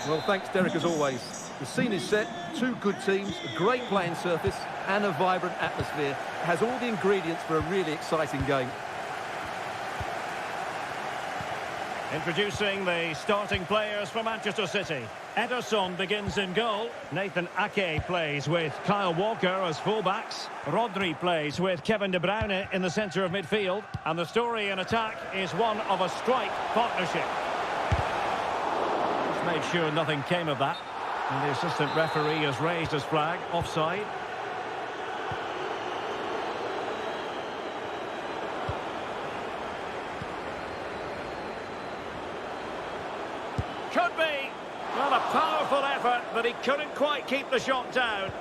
Well, thanks, Derek, as always. The scene is set, two good teams, a great playing surface and a vibrant atmosphere. It has all the ingredients for a really exciting game. Introducing the starting players for Manchester City. Ederson begins in goal. Nathan Ake plays with Kyle Walker as fullbacks. Rodri plays with Kevin De Bruyne in the centre of midfield. And the story in attack is one of a strike partnership. Just made sure nothing came of that. And the assistant referee has raised his flag, offside. Could be. Well, a powerful effort, but he couldn't quite keep the shot down.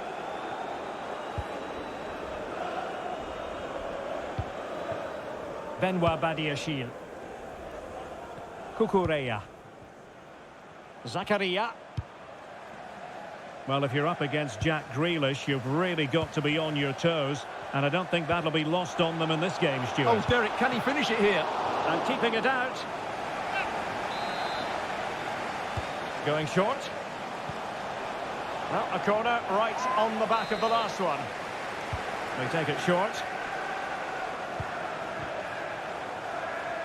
Benoit Badiashile. Kukureya. Zakaria. Well, if you're up against Jack Grealish, you've really got to be on your toes. And I don't think that'll be lost on them in this game, Stuart. Oh, Derek, can he finish it here? And keeping it out. Going short. Well, a corner right on the back of the last one. They take it short.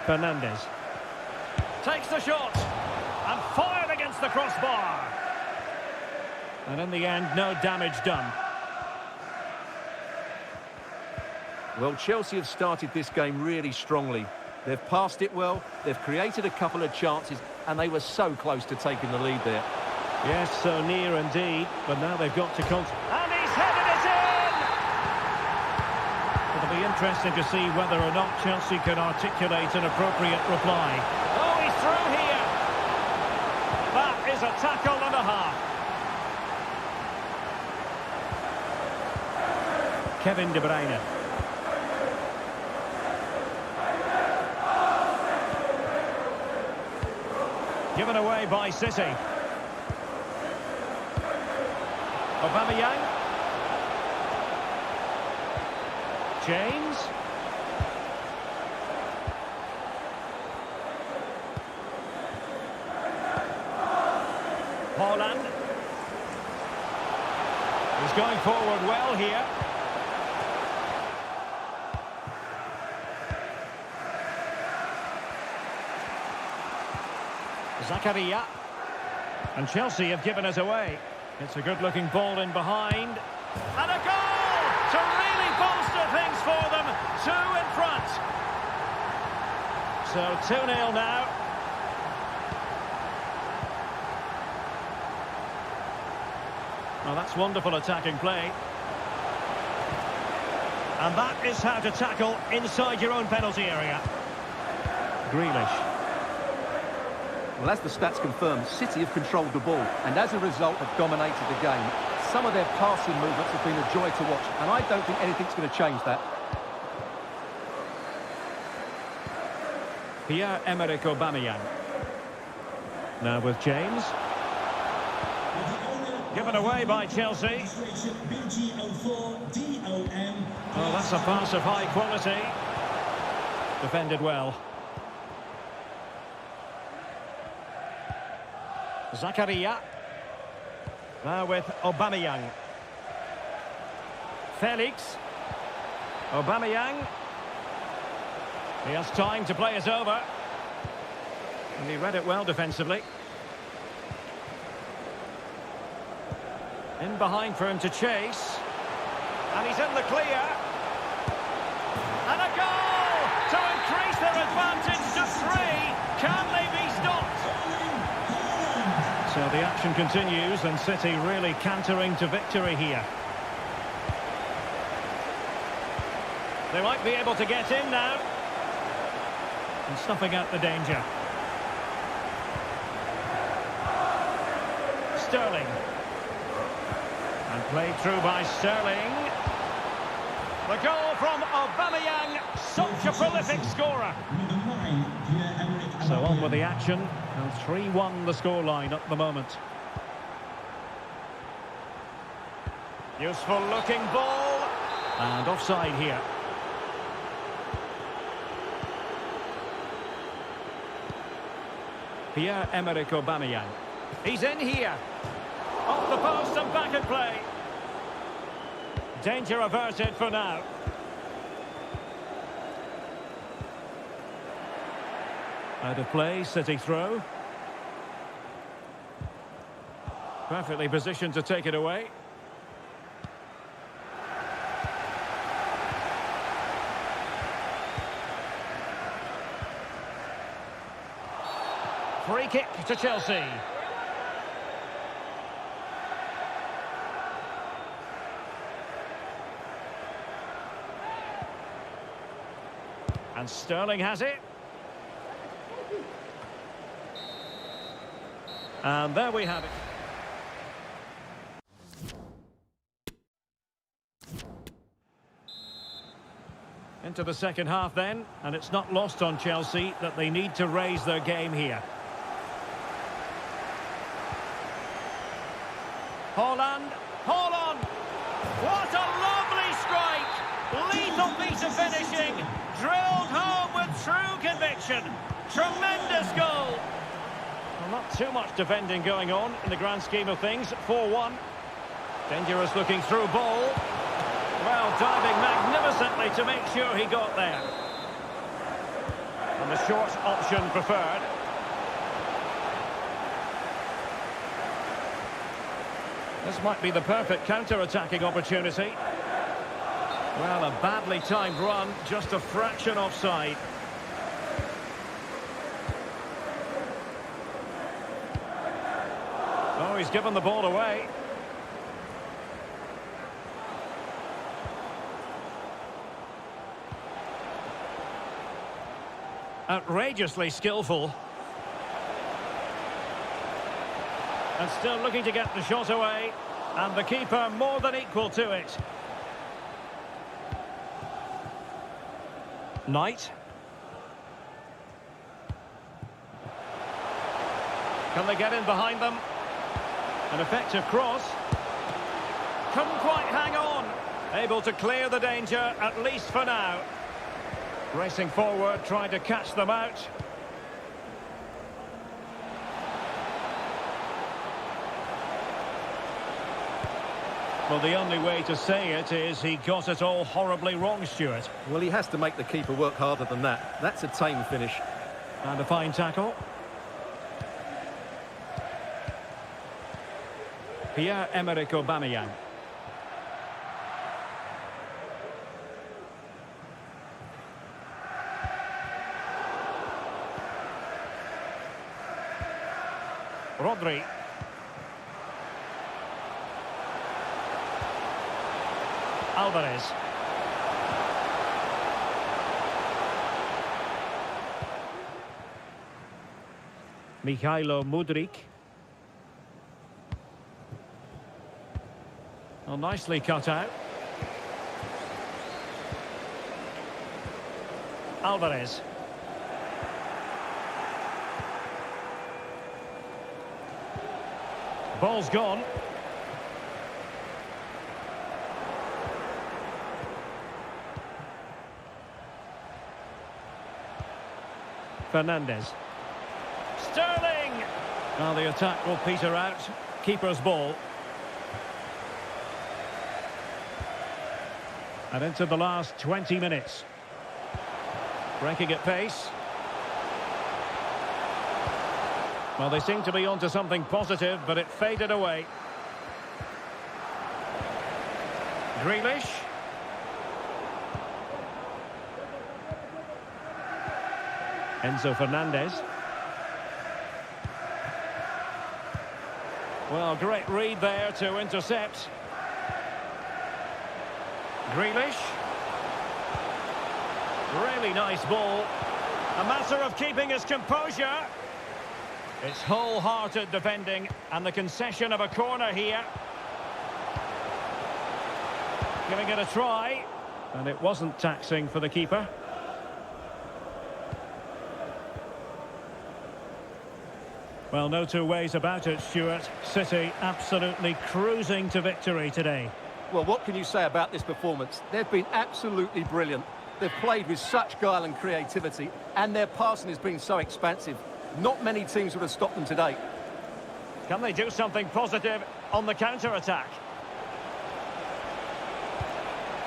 Fernandes. Takes the shot. And fired against the crossbar. And in the end, no damage done. Well, Chelsea have started this game really strongly. They've passed it well, they've created a couple of chances, and they were so close to taking the lead there. Yes, so near indeed, but now they've got to and he's headed it in! It'll be interesting to see whether or not Chelsea can articulate an appropriate reply. Oh, he's through here! That is a tackle and a half. Kevin De Bruyne. Given away by City. Aubameyang. James. Haaland. He's going forward well here. Zakaria. And Chelsea have given it away. It's a good-looking ball in behind. And a goal to really bolster things for them. 2 in front. So 2-0 now. Well, that's wonderful attacking play. And that is how to tackle inside your own penalty area. Grealish. Well, as the stats confirm, City have controlled the ball and as a result have dominated the game. Some of their passing movements have been a joy to watch and I don't think anything's going to change that. Pierre-Emerick Aubameyang. Now with James. Given away by Chelsea. Oh, that's a pass of high quality. Defended well. Zakaria. Now with Aubameyang. Felix. Aubameyang. He has time to play it over. And he read it well defensively. In behind for him to chase. And he's in the clear. And a goal to increase their advantage to 3. Can they be stopped? So the action continues and City really cantering to victory here. They might be able to get in now. And snuffing out the danger. Sterling. And played through by Sterling. The goal from Aubameyang, such a prolific scorer. So on with the action, and 3-1 the scoreline at the moment. Useful looking ball, and offside here. Pierre-Emerick Aubameyang. He's in here. Off the post and back at play. Danger averted for now. Out of play, City throw. Perfectly positioned to take it away. Free kick to Chelsea. And Sterling has it. And there we have it. Into the second half then, and it's not lost on Chelsea that they need to raise their game here. Haaland. What a lovely strike! Lethal piece of finishing, drilled home with true conviction. Tremendous goal. Well, not too much defending going on in the grand scheme of things. 4-1. Dangerous looking through ball. Well, diving magnificently to make sure he got there. And the short option preferred. This might be the perfect counter-attacking opportunity. Well, a badly timed run, just a fraction offside. Oh, he's given the ball away. Outrageously skillful. And still looking to get the shot away. And the keeper more than equal to it. Knight. Can they get in behind them? An effective cross. Couldn't quite hang on. Able to clear the danger, at least for now. Racing forward, trying to catch them out. Well, the only way to say it is he got it all horribly wrong, Stuart. Well, he has to make the keeper work harder than that. That's a tame finish. And a fine tackle. Pierre-Emerick Aubameyang. Rodri. Alvarez. Mikhailo Mudryk. Well, nicely cut out. Alvarez. Ball's gone. Fernandez. Sterling! Now the attack will peter out. Keeper's ball. And into the last 20 minutes. Breaking at pace. Well, they seem to be onto something positive, but it faded away. Grealish. Enzo Fernandez. Well, great read there to intercept. Grealish. Really nice ball. A matter of keeping his composure. It's wholehearted defending, and the concession of a corner here. Giving it a try, and it wasn't taxing for the keeper. Well, no two ways about it, Stuart. City absolutely cruising to victory today. Well, what can you say about this performance? They've been absolutely brilliant. They've played with such guile and creativity, and their passing has been so expansive. Not many teams would have stopped them today. Can they do something positive on the counter-attack?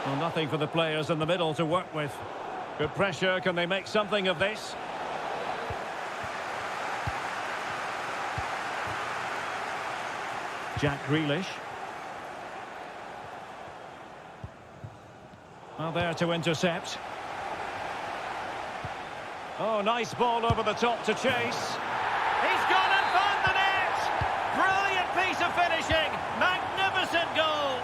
Well, nothing for the players in the middle to work with. Good pressure. Can they make something of this? Jack Grealish. Well, there to intercept. Oh, nice ball over the top to chase. He's gone and found the net! Brilliant piece of finishing! Magnificent goal!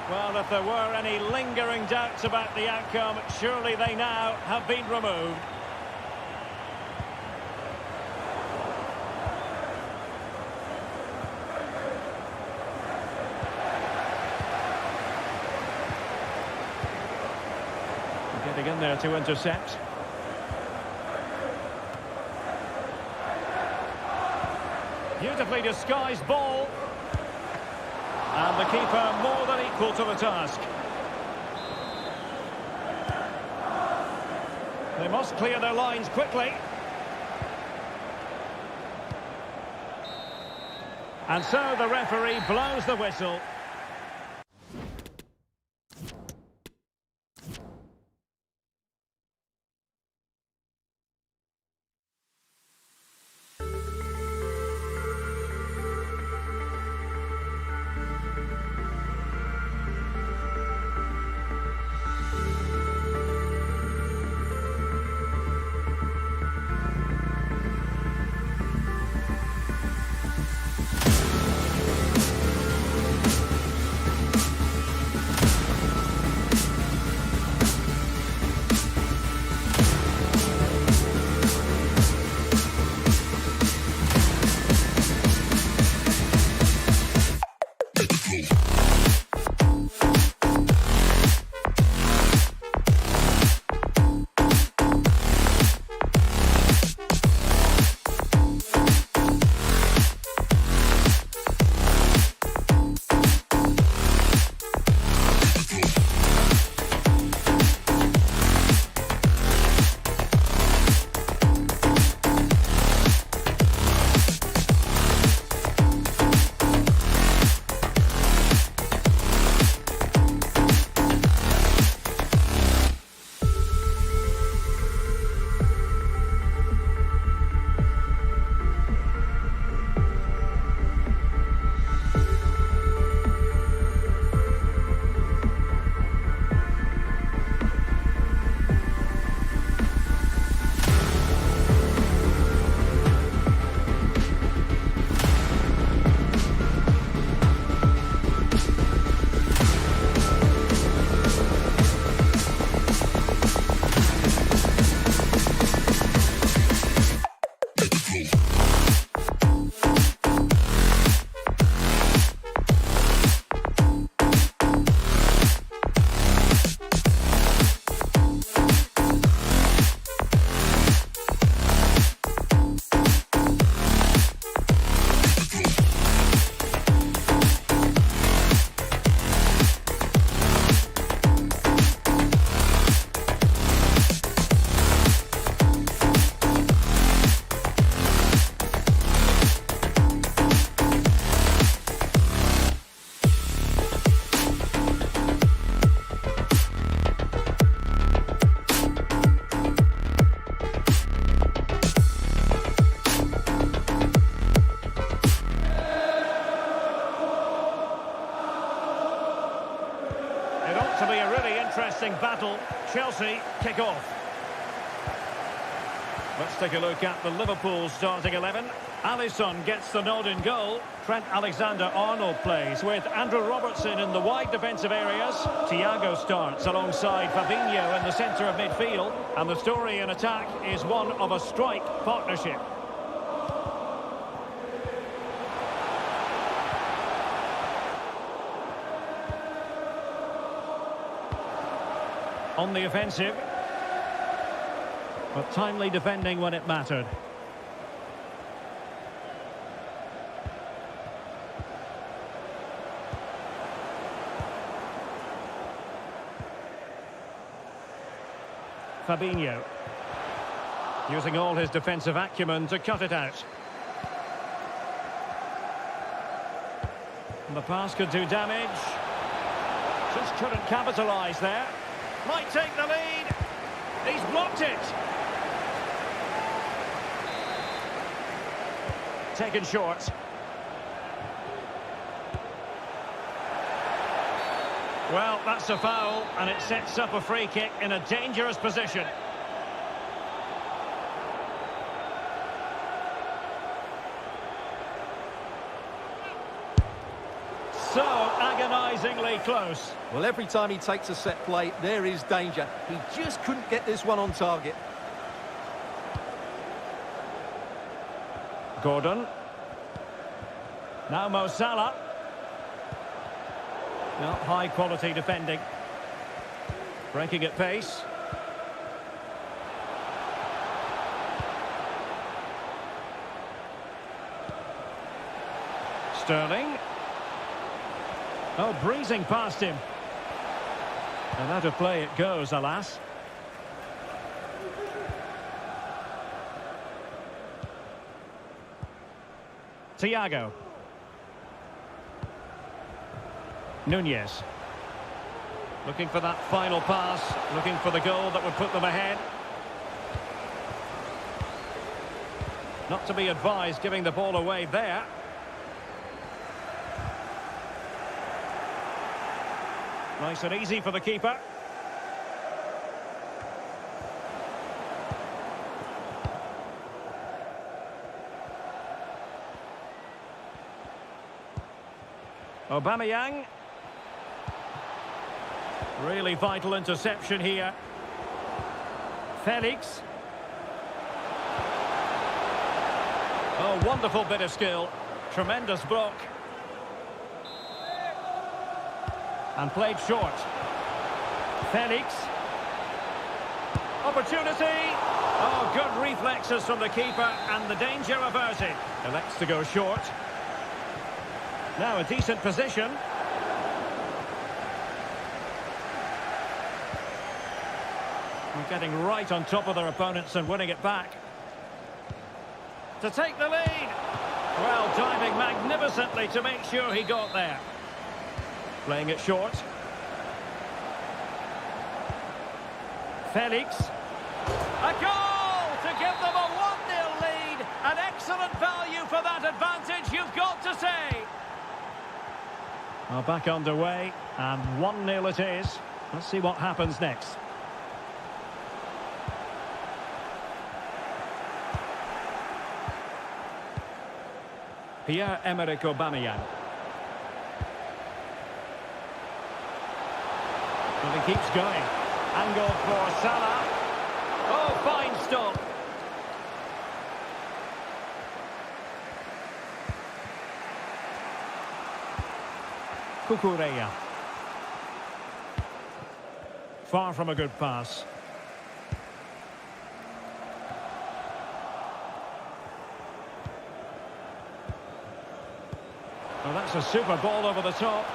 Well, if there were any lingering doubts about the outcome, surely they now have been removed. Getting in there to intercept. Beautifully disguised ball. And the keeper more than equal to the task. They must clear their lines quickly. And so the referee blows the whistle. Interesting battle. Chelsea kick off. Let's take a look at the Liverpool starting 11. Alisson gets the nod in goal. Trent Alexander-Arnold plays with Andrew Robertson in the wide defensive areas. Thiago starts alongside Fabinho in the centre of midfield. And the story in attack is one of a strike partnership. On the offensive, but timely defending when it mattered. Fabinho, using all his defensive acumen to cut it out. And the pass could do damage. Just couldn't capitalise there. Might take the lead. He's blocked it. Taken short. Well, that's a foul, and it sets up a free kick in a dangerous position. So agonisingly close. Well, every time he takes a set play, there is danger. He just couldn't get this one on target. Gordon. Now Mo Salah. No, high quality defending. Breaking at pace. Sterling. Oh, breezing past him. And out of play it goes, alas. Thiago. Nunez. Looking for that final pass, looking for the goal that would put them ahead. Not to be advised giving the ball away there. Nice and easy for the keeper. Aubameyang. Really vital interception here. Felix. Oh, wonderful bit of skill. Tremendous block. And played short. Felix. Opportunity. Oh, good reflexes from the keeper and the danger averted. Elects to go short. Now a decent position. We're getting right on top of their opponents and winning it back. To take the lead. Well, diving magnificently to make sure he got there. Playing it short. Felix. A goal to give them a 1-0 lead. An excellent value for that advantage, you've got to say. Well, back underway, and 1-0 it is. Let's see what happens next. Pierre-Emerick Aubameyang. And he keeps going. Angle for Salah. Oh, fine stop. Cucurella. Far from a good pass. Well, that's a super ball over the top.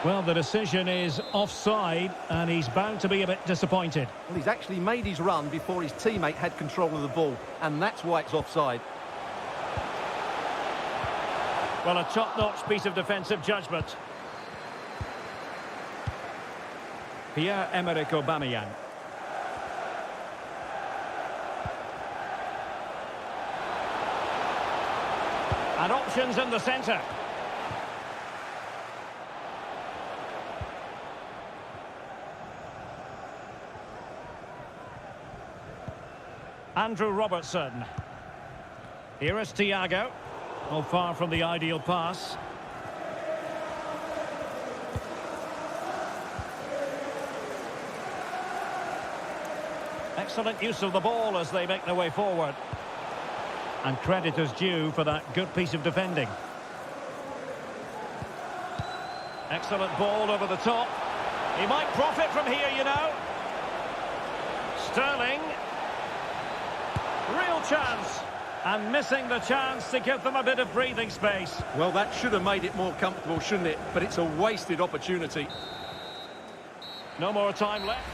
Well, the decision is offside, and he's bound to be a bit disappointed. Well, he's actually made his run before his teammate had control of the ball, and that's why it's offside. Well, a top-notch piece of defensive judgment. Pierre-Emerick Aubameyang. And options in the centre. Andrew Robertson. Here is Thiago. Oh, far from the ideal pass. Excellent use of the ball as they make their way forward. And credit is due for that good piece of defending. Excellent ball over the top. He might profit from here, you know. Sterling. Real chance. And missing the chance to give them a bit of breathing space. Well, that should have made it more comfortable, shouldn't it? But it's a wasted opportunity. No more time left.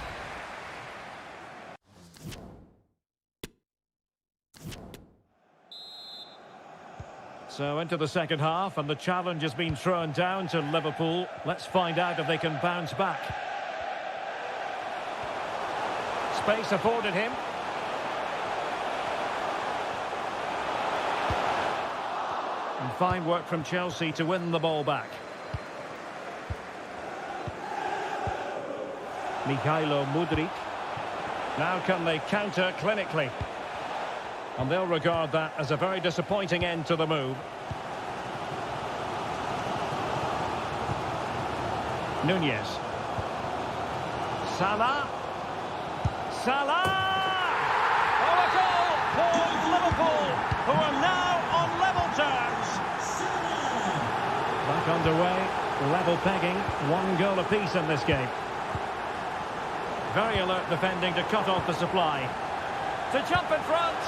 So into the second half, and the challenge has been thrown down to Liverpool. Let's find out if they can bounce back. Space afforded him. And fine work from Chelsea to win the ball back. Mudryk. Now can they counter clinically? And they'll regard that as a very disappointing end to the move. Nunez. Salah. Oh, a goal for Liverpool, who are now on level terms. Back underway, level pegging, 1 goal apiece in this game. Very alert defending to cut off the supply. To jump in front.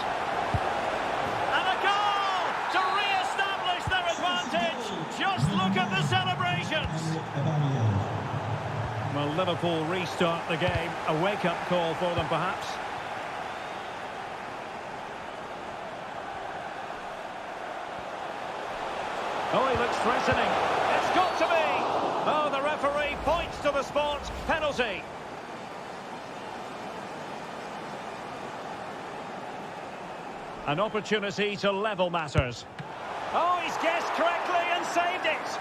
And a goal to re-establish their advantage. Just look at the celebrations. Well, Liverpool restart the game. A wake-up call for them, perhaps. Oh, he looks threatening. It's got to be. Oh, the referee points to the spot. Penalty. An opportunity to level matters. Oh, he's guessed correctly and saved it.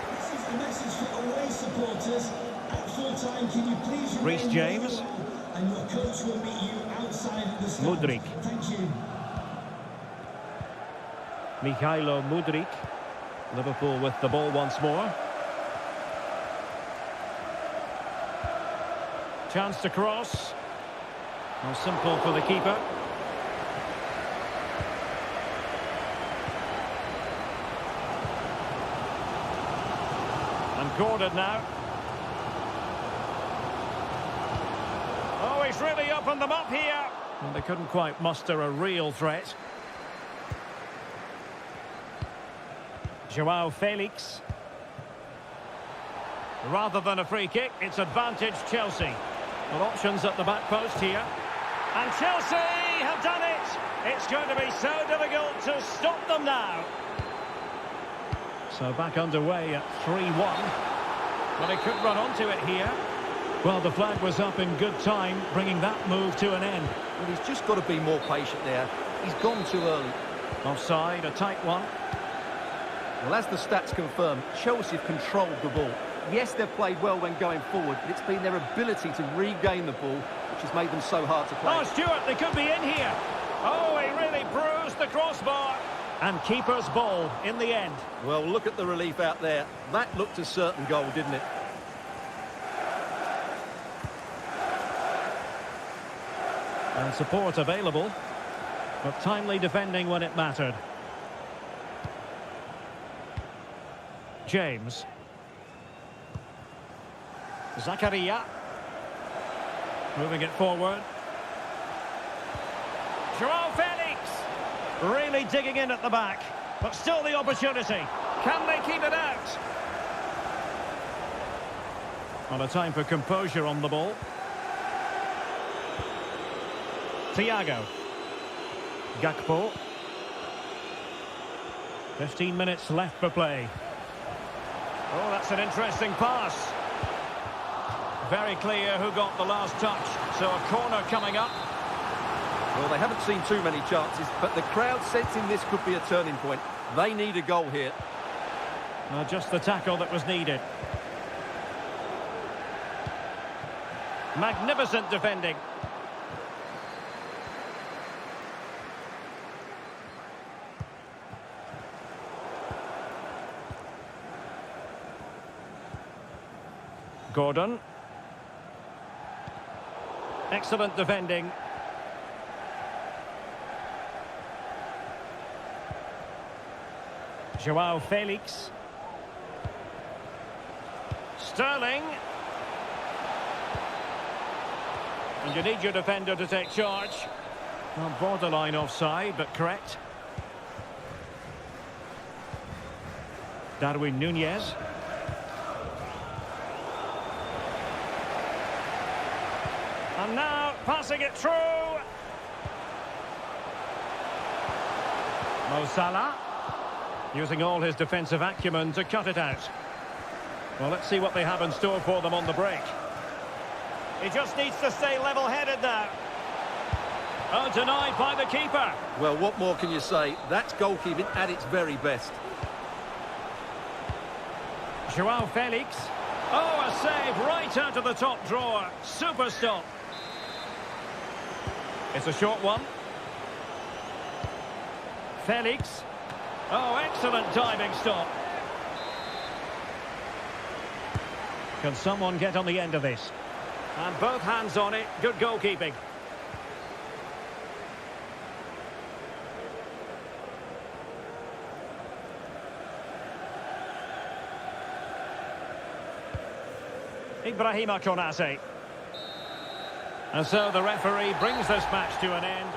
This is the message for away supporters. At full time, can you please Reece James. And your coach will meet you outside the stand. Mudryk. Thank you. Mudryk. Liverpool with the ball once more. Chance to cross. Well, simple for the keeper. And Gordon now. Oh, he's really opened them up here. And they couldn't quite muster a real threat. Joao Felix. Rather than a free kick, it's advantage Chelsea. Well, options at the back post here. And Chelsea have done it. It's going to be so difficult to stop them now. So back underway at 3-1. But he could run onto it here. Well, the flag was up in good time, bringing that move to an end. Well, he's just got to be more patient there. He's gone too early. Offside, a tight one. Well, as the stats confirm, Chelsea have controlled the ball. Yes, they've played well when going forward, but it's been their ability to regain the ball which has made them so hard to play. Oh, Stewart, they could be in here. Oh, he really bruised the crossbar. And keeper's ball in the end. Well, look at the relief out there. That looked a certain goal, didn't it? And support available, but timely defending when it mattered. James. Zakaria. Moving it forward. Joao Felix. Really digging in at the back. But still the opportunity. Can they keep it out? Well, a time for composure on the ball. Thiago. Gakpo. 15 minutes left for play. Oh, that's an interesting pass. Very clear who got the last touch. So a corner coming up. Well, they haven't seen too many chances, but the crowd sensing this could be a turning point. They need a goal here. Just the tackle that was needed. Magnificent defending. Gordon. Excellent defending. Joao Felix. Sterling. And you need your defender to take charge. Well, borderline offside, but correct. Darwin Nunez. And now passing it through. Mo Salah, using all his defensive acumen to cut it out. Well, let's see what they have in store for them on the break. He just needs to stay level-headed now. Oh, denied by the keeper. Well, what more can you say? That's goalkeeping at its very best. Joao Felix. Oh, a save right out of the top drawer. Super stop. It's a short one. Felix. Oh, excellent diving stop. Can someone get on the end of this? And both hands on it. Good goalkeeping. Ibrahima Konate. And so the referee brings this match to an end.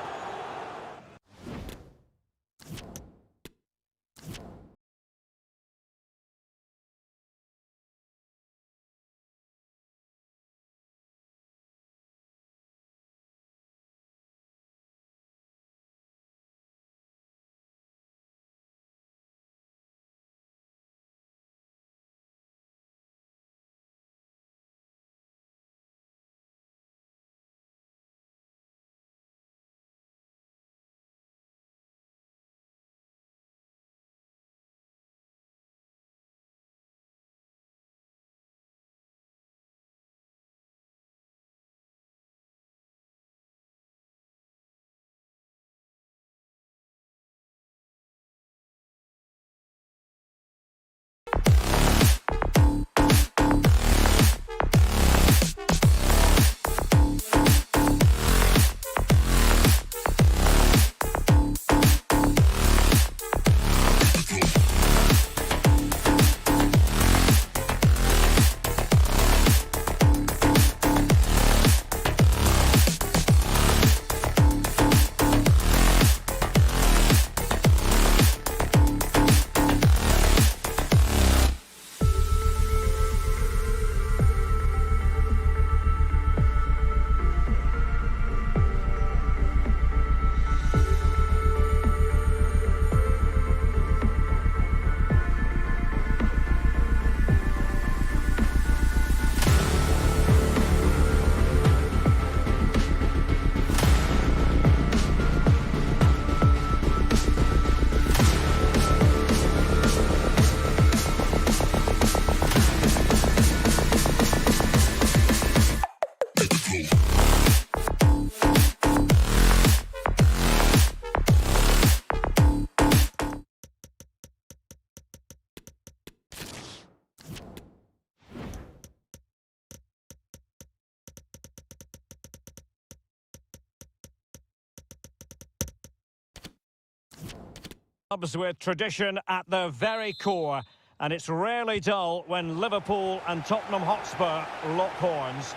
Clubs with tradition at their very core, and it's rarely dull when Liverpool and Tottenham Hotspur lock horns.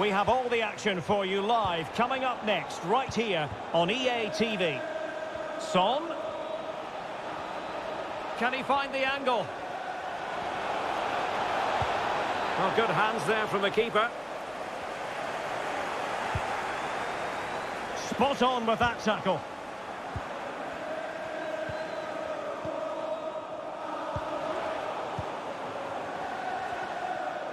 We have all the action for you live coming up next, right here on EA TV. Son. Can he find the angle? Oh, good hands there from the keeper. Spot on with that tackle.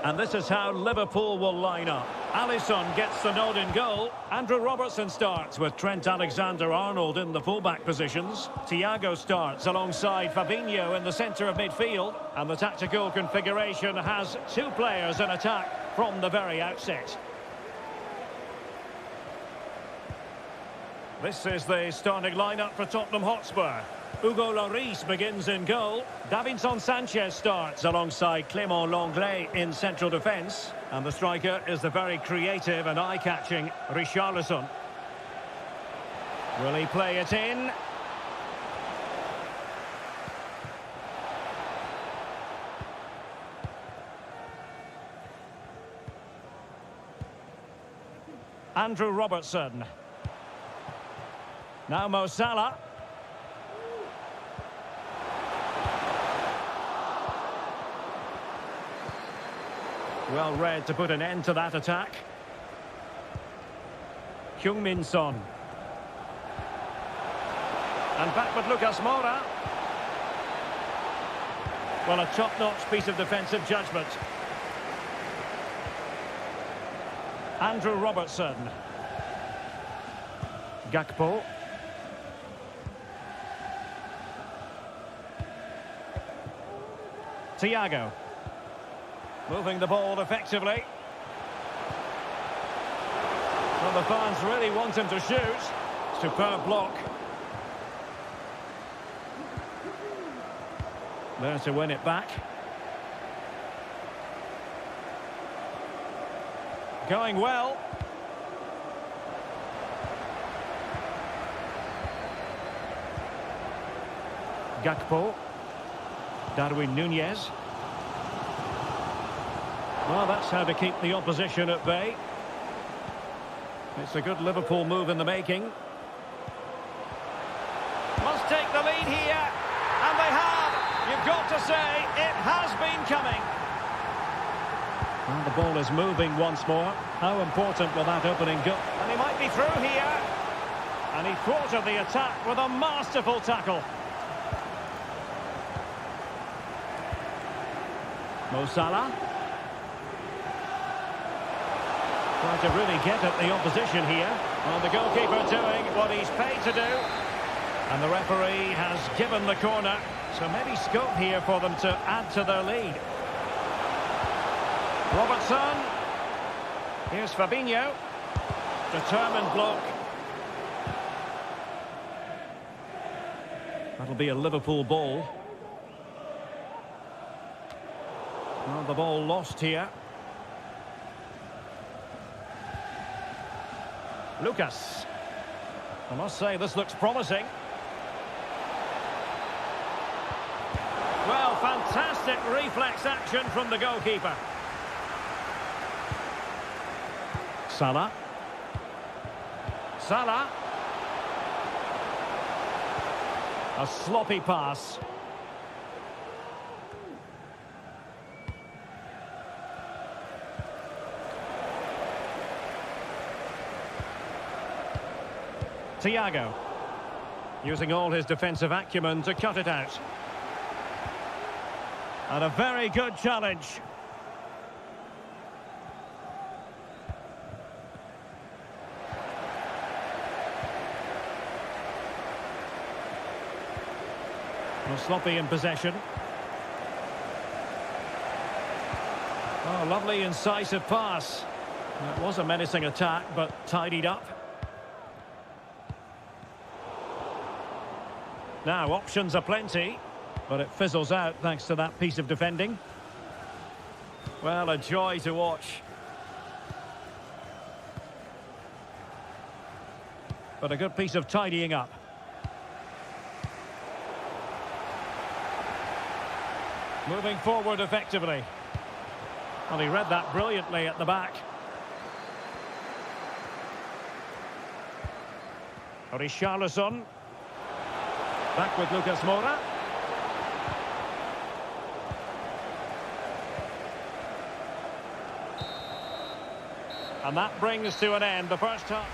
And this is how Liverpool will line up. Alisson gets the nod in goal. Andrew Robertson starts with Trent Alexander-Arnold in the fullback positions. Thiago starts alongside Fabinho in the centre of midfield. And the tactical configuration has two players in attack from the very outset. This is the starting lineup for Tottenham Hotspur. Hugo Lloris begins in goal. Davinson Sanchez starts alongside Clément Lenglet in central defence. And the striker is the very creative and eye-catching Richarlison. Will he play it in? Andrew Robertson. Now Mo Salah. Well read to put an end to that attack. Heung-min Son. And back with Lucas Moura. Well, a top-notch piece of defensive judgment. Andrew Robertson. Gakpo. Thiago. Moving the ball effectively. Well, the fans really want him to shoot. Superb block. There to win it back. Going well. Gakpo. Darwin Nunez. Well, that's how to keep the opposition at bay. It's a good Liverpool move in the making. Must take the lead here. And they have. You've got to say, it has been coming. And the ball is moving once more. How important will that opening goal? And he might be through here. And he thwarted the attack with a masterful tackle. Mo Salah. Trying to really get at the opposition here. Well, the goalkeeper doing what he's paid to do. And the referee has given the corner. So maybe scope here for them to add to their lead. Robertson. Here's Fabinho. Determined block. That'll be a Liverpool ball. Well, the ball lost here. Lucas. I must say, this looks promising. Well, fantastic reflex action from the goalkeeper. Salah. Salah. A sloppy pass. Thiago. Using all his defensive acumen to cut it out. And a very good challenge. Well, sloppy in possession. Oh, lovely incisive pass. That was a menacing attack, but tidied up. Now, options are plenty, but it fizzles out thanks to that piece of defending. Well, a joy to watch. But a good piece of tidying up. Moving forward effectively. Well, he read that brilliantly at the back. Richarlison. Back with Lucas Moura. And that brings to an end the first half.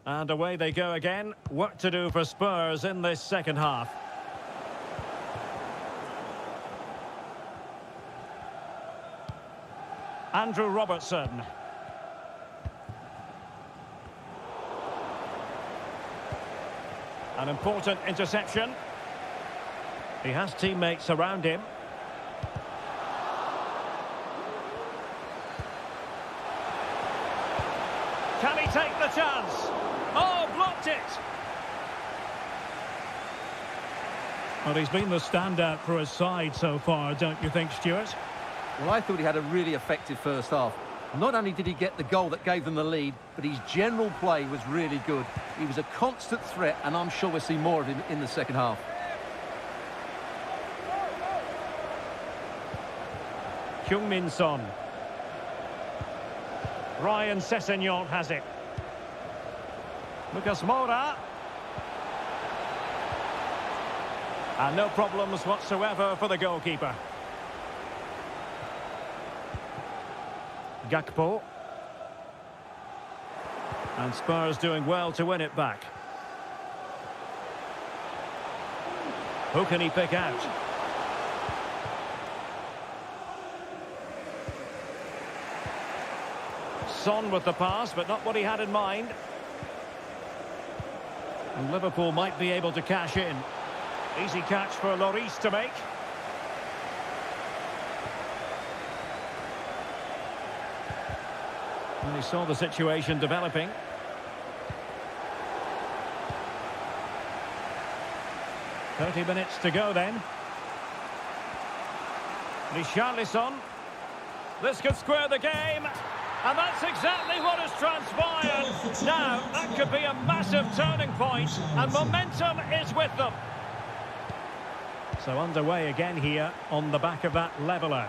And away they go again. Work to do for Spurs in this second half. Andrew Robertson. An important interception. He has teammates around him. Can he take the chance? Oh, blocked it! Well, he's been the standout for his side so far, don't you think, Stuart? Well, I thought he had a really effective first half. Not only did he get the goal that gave them the lead, but his general play was really good. He was a constant threat, and I'm sure we'll see more of him in the second half. Heung-min Son. Ryan Sessegnon has it. Lucas Moura. And no problems whatsoever for the goalkeeper. Gakpo. And Spurs doing well to win it back. Who can he pick out? Son with the pass, but not what he had in mind. And Liverpool might be able to cash in. Easy catch for Lloris to make. And he saw the situation developing. "30 minutes to go then. Richarlison. This could square the game. And that's exactly what has transpired. Now, that could be a massive turning point, and momentum is with them. So underway again here on the back of that leveller.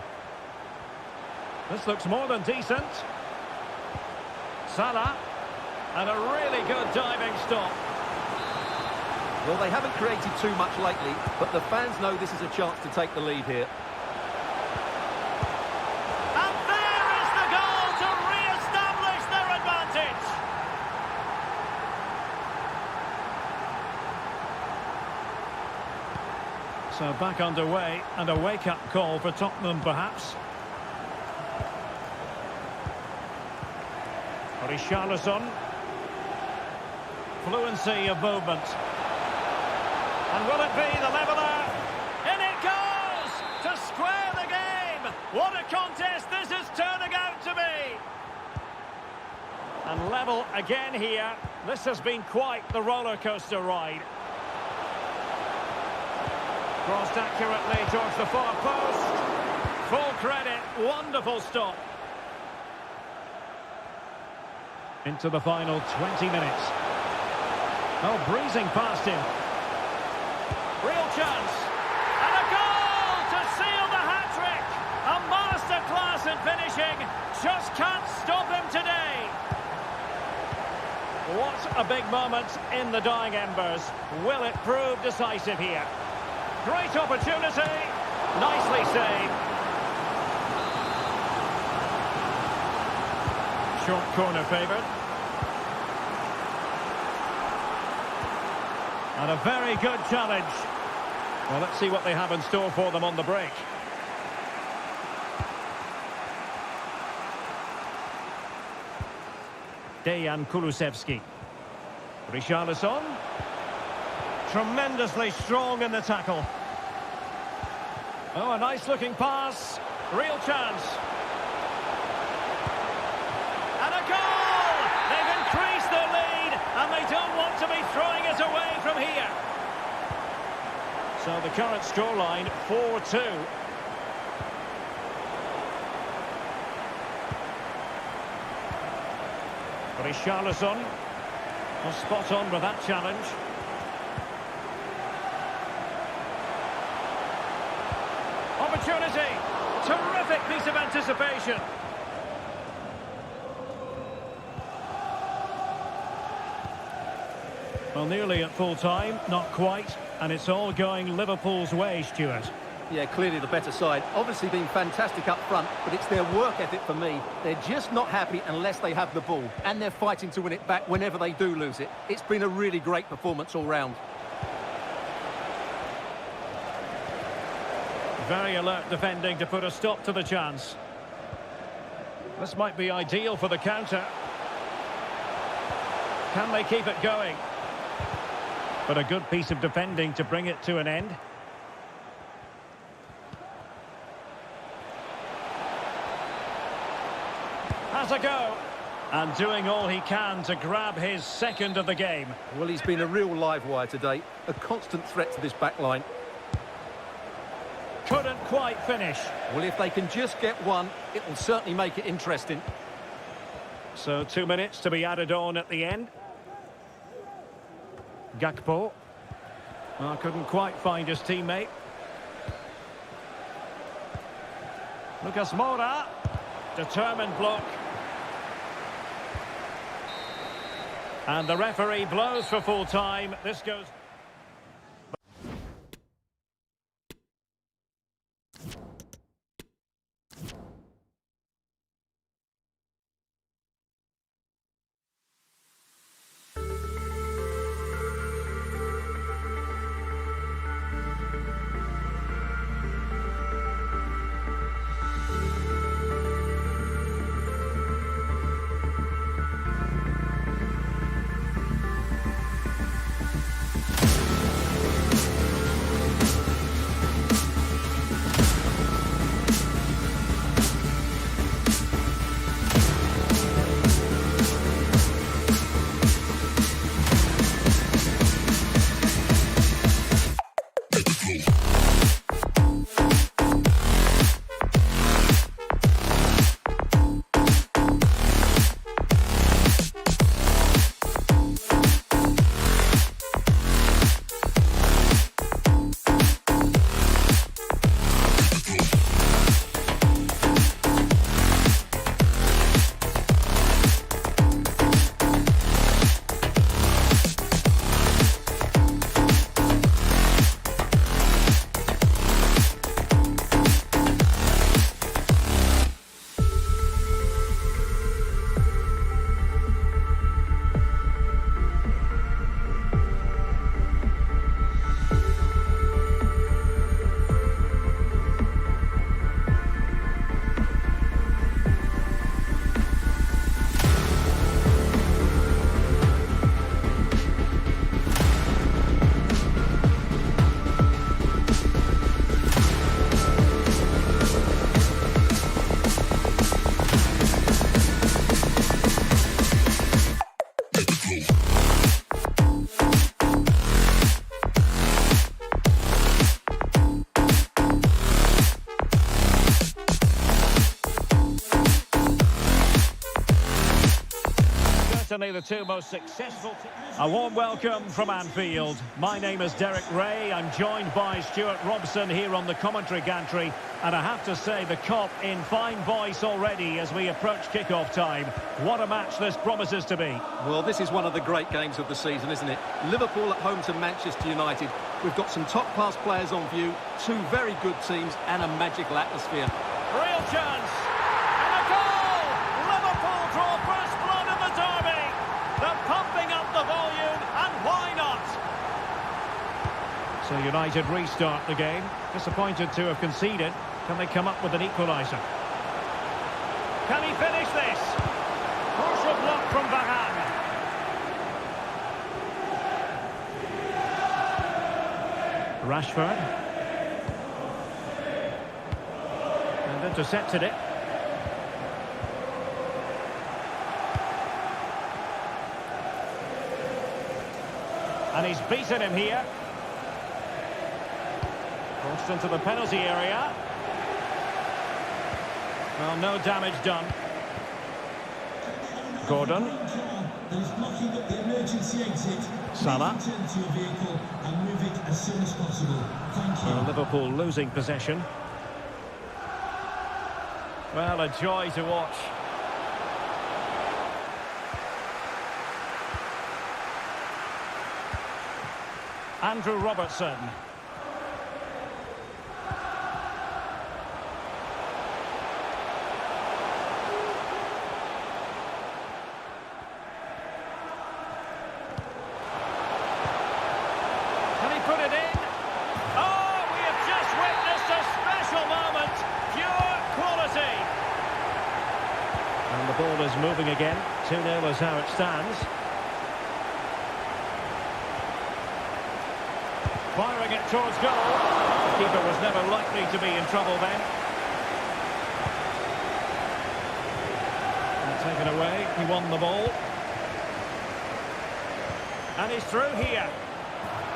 This looks more than decent. Salah. And a really good diving stop. Well, they haven't created too much lately, but the fans know this is a chance to take the lead here. And there is the goal to re-establish their advantage. So back underway, and a wake-up call for Tottenham perhaps. Richarlison. Fluency of movement. And will it be the leveller? In it goes! To square the game! What a contest this is turning out to be! And level again here. This has been quite the roller coaster ride. Crossed accurately towards the far post. Full credit, wonderful stop. Into the final 20 minutes. Oh, breezing past him. Real chance. And a goal to seal the hat-trick. A masterclass in finishing. Just can't stop him today. What a big moment in the dying embers. Will it prove decisive here? Great opportunity. Nicely saved. Short corner favoured. And a very good challenge. Well, let's see what they have in store for them on the break. Dejan Kulusevski. Richarlison. Tremendously strong in the tackle. Oh, a nice looking pass. Real chance. And a goal! They've increased their lead, and they don't want to be throwing it away from here. So the current scoreline, 4-2. Richarlison was spot on with that challenge. Opportunity! Terrific piece of anticipation. Well, nearly at full time, not quite, and it's all going Liverpool's way, Stuart. Yeah, clearly the better side. Obviously been fantastic up front, but it's their work ethic for me. They're just not happy unless they have the ball, and they're fighting to win it back whenever they do lose it. It's been a really great performance all round. Very alert defending to put a stop to the chance. This might be ideal for the counter. Can they keep it going? But a good piece of defending to bring it to an end. Has a go. And doing all he can to grab his second of the game. Well, he's been a real live wire today. A constant threat to this back line. Couldn't quite finish. Well, if they can just get one, it will certainly make it interesting. So 2 minutes to be added on at the end. Gakpo. Well, couldn't quite find his teammate. Lucas Moura. Determined block. And the referee blows for full time. This goes... certainly the two most successful. A warm welcome from Anfield. My name is Derek Ray. I'm joined by Stuart Robson here on the commentary gantry. And I have to say, the cop in fine voice already as we approach kickoff time. What a match this promises to be. Well, this is one of the great games of the season, isn't it? Liverpool at home to Manchester United. We've got some top-class players on view, two very good teams and a magical atmosphere. Real chance. And a goal! Liverpool draw first blood in the derby. They're pumping up the volume, and why not? So United restart the game. Disappointed to have conceded. Can they come up with an equaliser? Can he finish this? Crucial block from Varane. Rashford. And intercepted it. And he's beaten him here. Crossed into the penalty area. Well, no damage done. Gordon. That is blocking up the emergency exit. Salah. Turn to your vehicle and move it as soon as possible. Thank you. Well, Liverpool losing possession. Well, a joy to watch. Andrew Robertson. Can he put it in? Oh, we have just witnessed a special moment. Pure quality. And the ball is moving again. 2-0 is how it stands. Firing it towards goal. The keeper was never likely to be in trouble then. And taken away. He won the ball. And he's through here.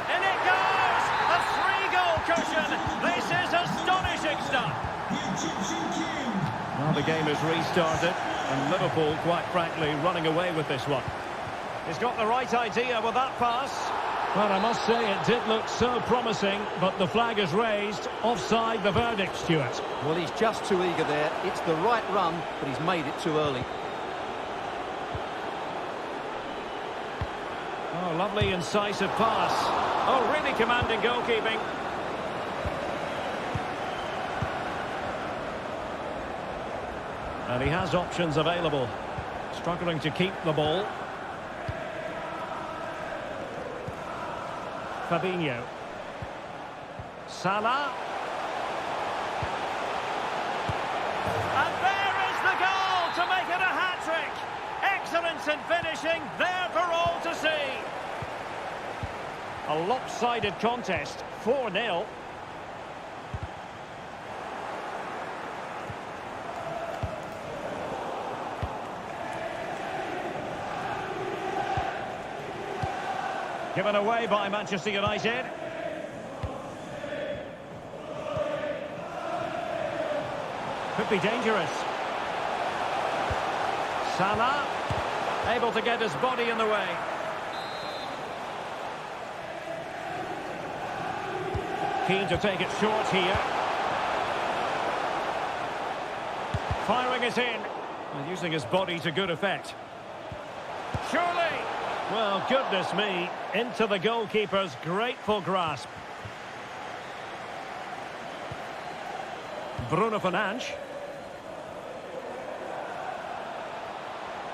In it goes! A 3-goal cushion. This is astonishing stuff. The Egyptian king. Well, the game is restarted. And Liverpool, quite frankly, running away with this one. He's got the right idea with that pass. Well, I must say it did look so promising, but the flag is raised. Offside the verdict, Stuart. Well, he's just too eager there. It's the right run, but he's made it too early. Oh, lovely incisive pass. Oh, really commanding goalkeeping. And he has options available. Struggling to keep the ball. Fabinho. Salah. And there is the goal to make it a hat-trick. Excellence in finishing, there for all to see. A lopsided contest, 4-0. Given away by Manchester United. Could be dangerous. Salah, able to get his body in the way. Keen to take it short here. Firing it in. And using his body to good effect. Surely. Well, goodness me, into the goalkeeper's grateful grasp. Bruno Fernandes.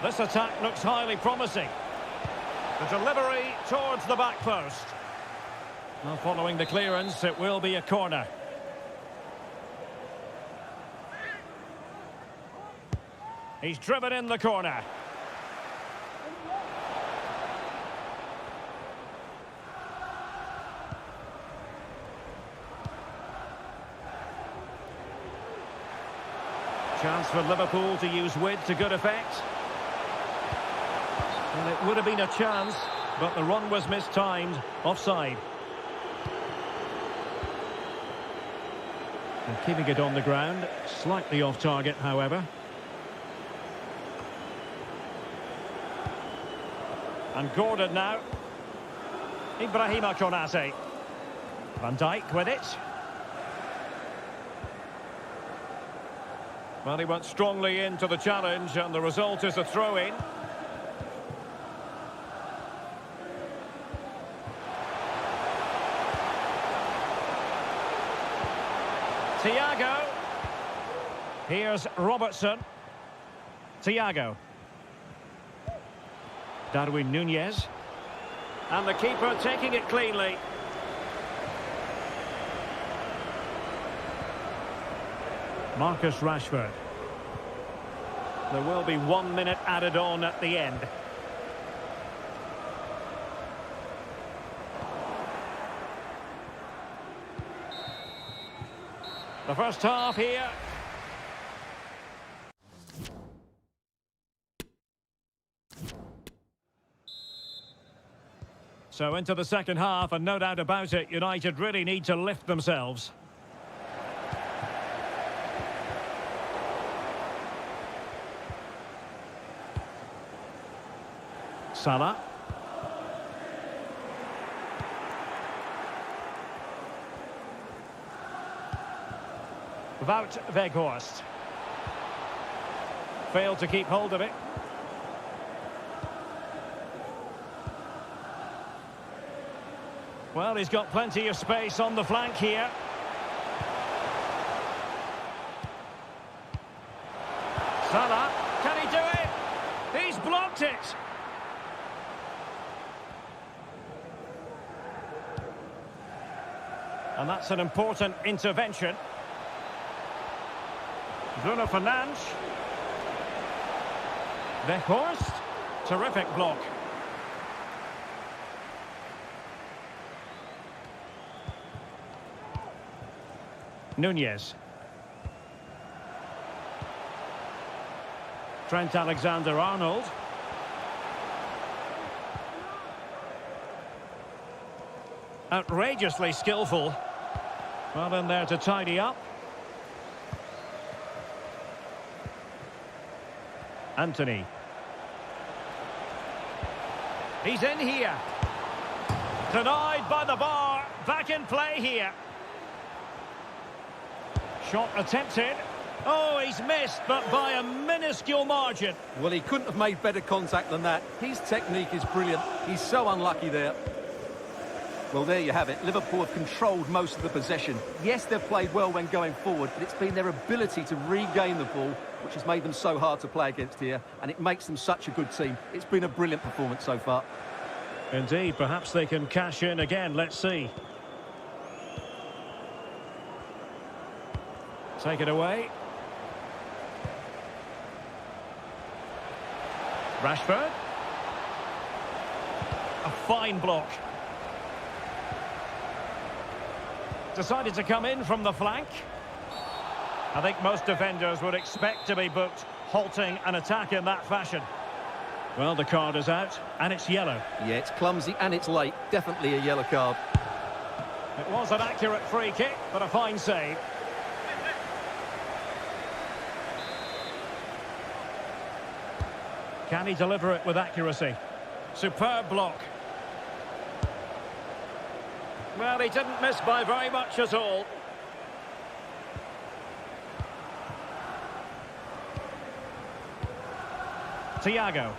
This attack looks highly promising. The delivery towards the back post. Well, following the clearance, it will be a corner. He's driven in the corner. Chance for Liverpool to use width to good effect. Well, it would have been a chance, but the run was mistimed. Offside. And keeping it on the ground. Slightly off target, however. And Gordon now. Ibrahima Konate. Van Dijk with it. Well, he went strongly into the challenge, and the result is a throw-in. Thiago. Here's Robertson. Thiago. Darwin Nunez. And the keeper taking it cleanly. Marcus Rashford. There will be 1 minute added on at the end. The first half here. So into the second half, and no doubt about it, United really need to lift themselves. Salah. Wout Weghorst. Failed to keep hold of it. Well, he's got plenty of space on the flank here. Salah, can he do it? He's blocked it. And that's an important intervention. Bruno Fernandes. Weghorst. Terrific block. Nunez. Trent Alexander-Arnold. Outrageously skillful. Well in there to tidy up. Anthony. He's in here. Denied by the bar. Back in play here. Shot attempted. Oh, he's missed, but by a minuscule margin. Well, he couldn't have made better contact than that. His technique is brilliant. He's so unlucky there. Well, there you have it. Liverpool have controlled most of the possession. Yes, they've played well when going forward, but it's been their ability to regain the ball which has made them so hard to play against here, and it makes them such a good team. It's been a brilliant performance so far. Indeed, perhaps they can cash in again. Let's see. Take it away. Rashford. A fine block. Decided to come in from the flank. I think most defenders would expect to be booked, halting an attack in that fashion. Well, the card is out, and it's yellow. Yeah, it's clumsy and it's late. Definitely a yellow card. It was an accurate free kick, but a fine save. Can he deliver it with accuracy? Superb block. Well, he didn't miss by very much at all. Thiago.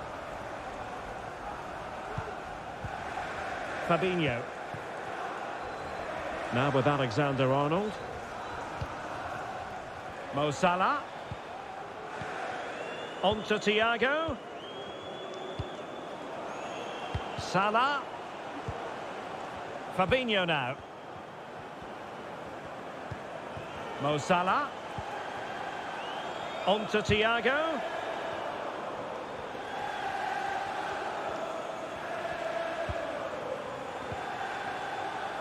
Fabinho. Now with Alexander-Arnold. Mo Salah. On to Thiago. Salah. Fabinho now. Mo Salah. On to Thiago.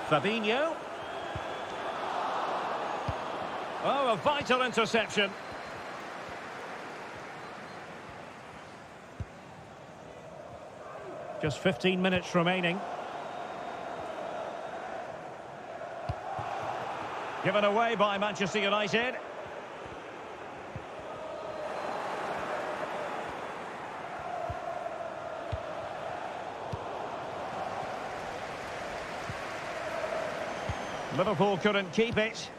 Fabinho. Oh, a vital interception. Just 15 minutes remaining. Given away by Manchester United. Liverpool couldn't keep it.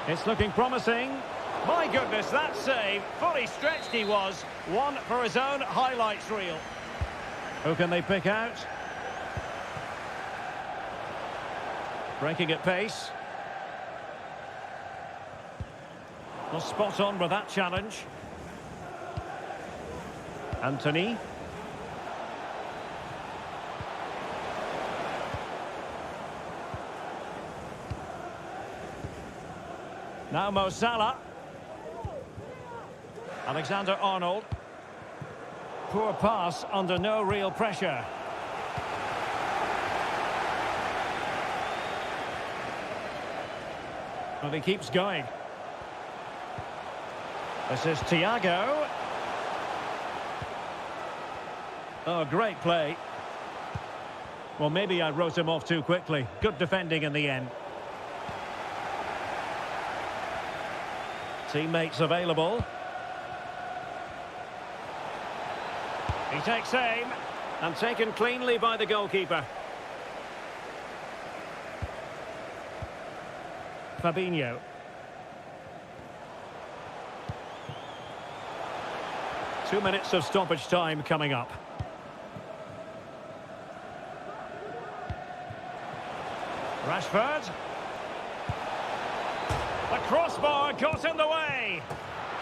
It's looking promising. My goodness, that save. Fully stretched he was. One for his own highlights reel. Who can they pick out? Breaking at pace. Well, spot on with that challenge. Anthony. Now Mo Salah. Alexander-Arnold. Poor pass under no real pressure. Well, he keeps going. This is Thiago. Oh, great play. Well, maybe I wrote him off too quickly. Good defending in the end. Teammates available. He takes aim and taken cleanly by the goalkeeper. Fabinho. Two minutes of stoppage time coming up. Rashford. The crossbar got in the way.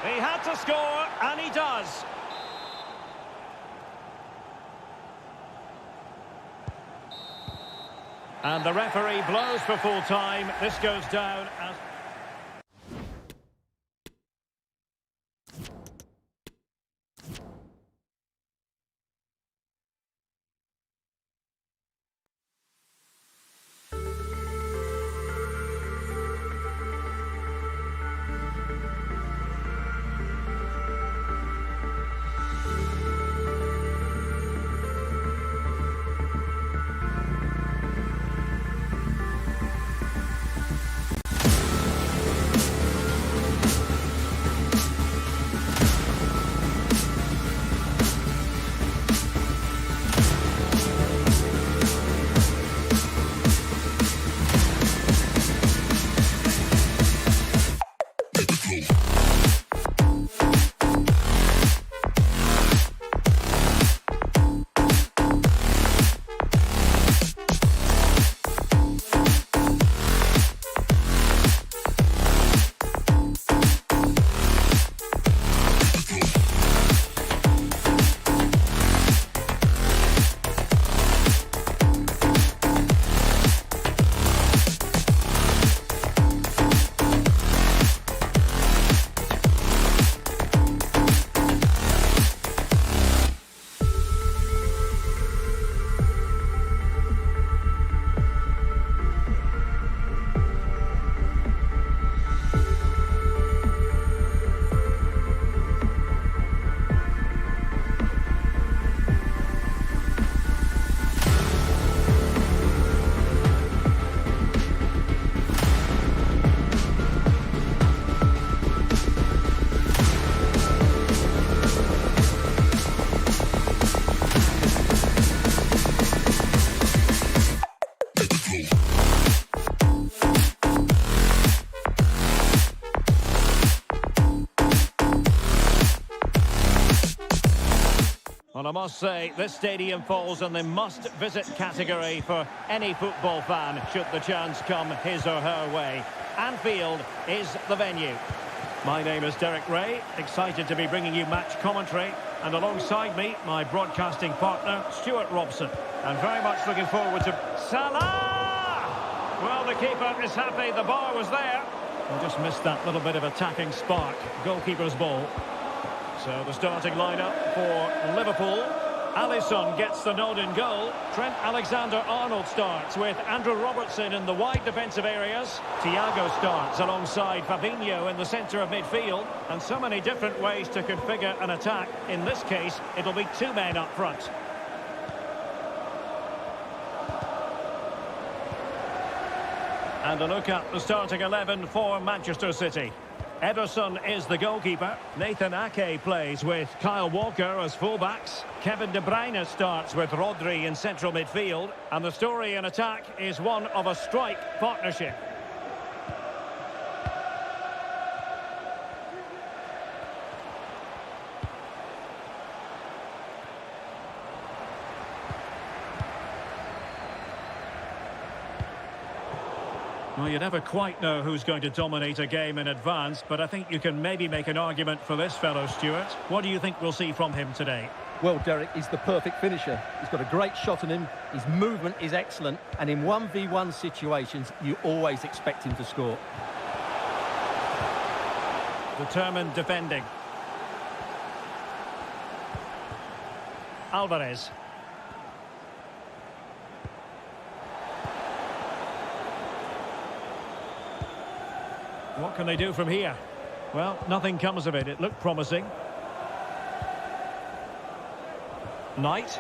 He had to score, and he does. And the referee blows for full time. This goes down as... Well, I must say, this stadium falls in the must-visit category for any football fan, should the chance come his or her way. Anfield is the venue. My name is Derek Ray, excited to be bringing you match commentary, and alongside me, my broadcasting partner, Stuart Robson. I'm very much looking forward to Salah! Well, the keeper is happy, the bar was there. We just missed that little bit of attacking spark. Goalkeeper's ball. So the starting lineup for Liverpool. Alisson gets the nod in goal. Trent Alexander-Arnold starts with Andrew Robertson in the wide defensive areas. Thiago starts alongside Fabinho in the centre of midfield. And so many different ways to configure an attack. In this case, it'll be two men up front. And a look at the starting 11 for Manchester City. Ederson is the goalkeeper. Nathan Ake plays with Kyle Walker as fullbacks. Kevin De Bruyne starts with Rodri in central midfield. And the story in attack is one of a strike partnership. Well, you never quite know who's going to dominate a game in advance, but I think you can maybe make an argument for this fellow, Stuart. What do you think we'll see from him today? Well, Derek, he's the perfect finisher. He's got a great shot in him, his movement is excellent, and in 1v1 situations, you always expect him to score. Determined defending. Alvarez. What can they do from here? Well, nothing comes of it. It looked promising. Knight.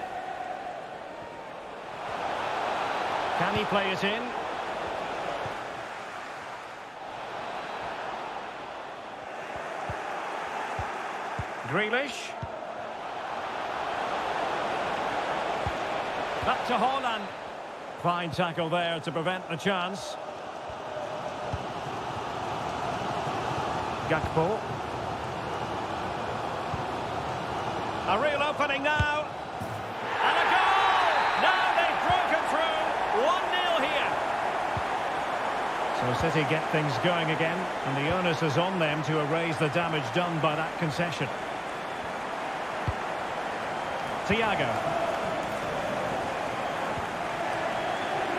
Can he play it in? Grealish. Back to Haaland. Fine tackle there to prevent the chance. Gakpo. A real opening now. And a goal! Now they've broken through. 1-0 here. So City get things going again, and the onus is on them to erase the damage done by that concession. Thiago.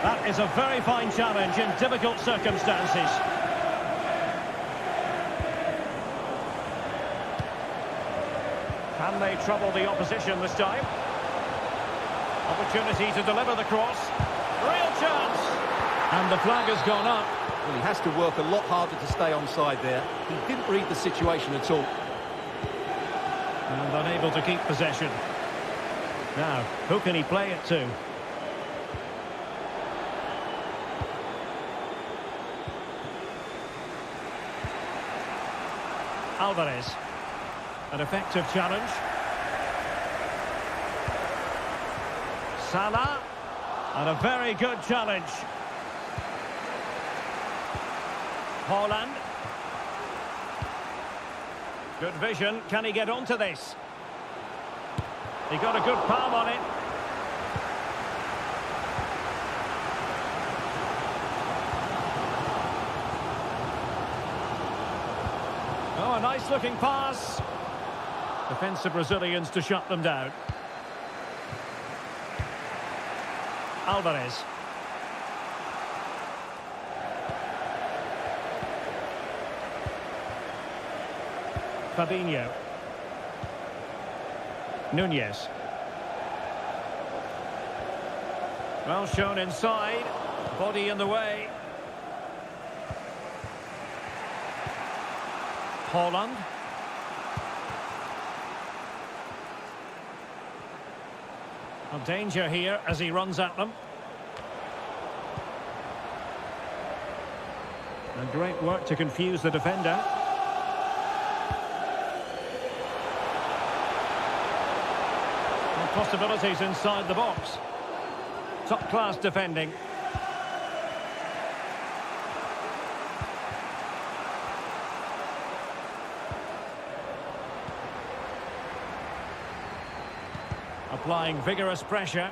That is a very fine challenge in difficult circumstances. Can they trouble the opposition this time? Opportunity to deliver the cross. Real chance. And the flag has gone up. Well, he has to work a lot harder to stay onside there. He didn't read the situation at all. And unable to keep possession. Now, who can he play it to? Alvarez. An effective challenge. Salah. And a very good challenge. Haaland. Good vision. Can he get onto this? He got a good palm on it. Oh, a nice looking pass. Defensive Brazilians to shut them down. Alvarez. Fabinho. Nunez. Well shown inside. Body in the way. Haaland. A danger here as he runs at them. And great work to confuse the defender. And possibilities inside the box. Top-class defending. Applying vigorous pressure.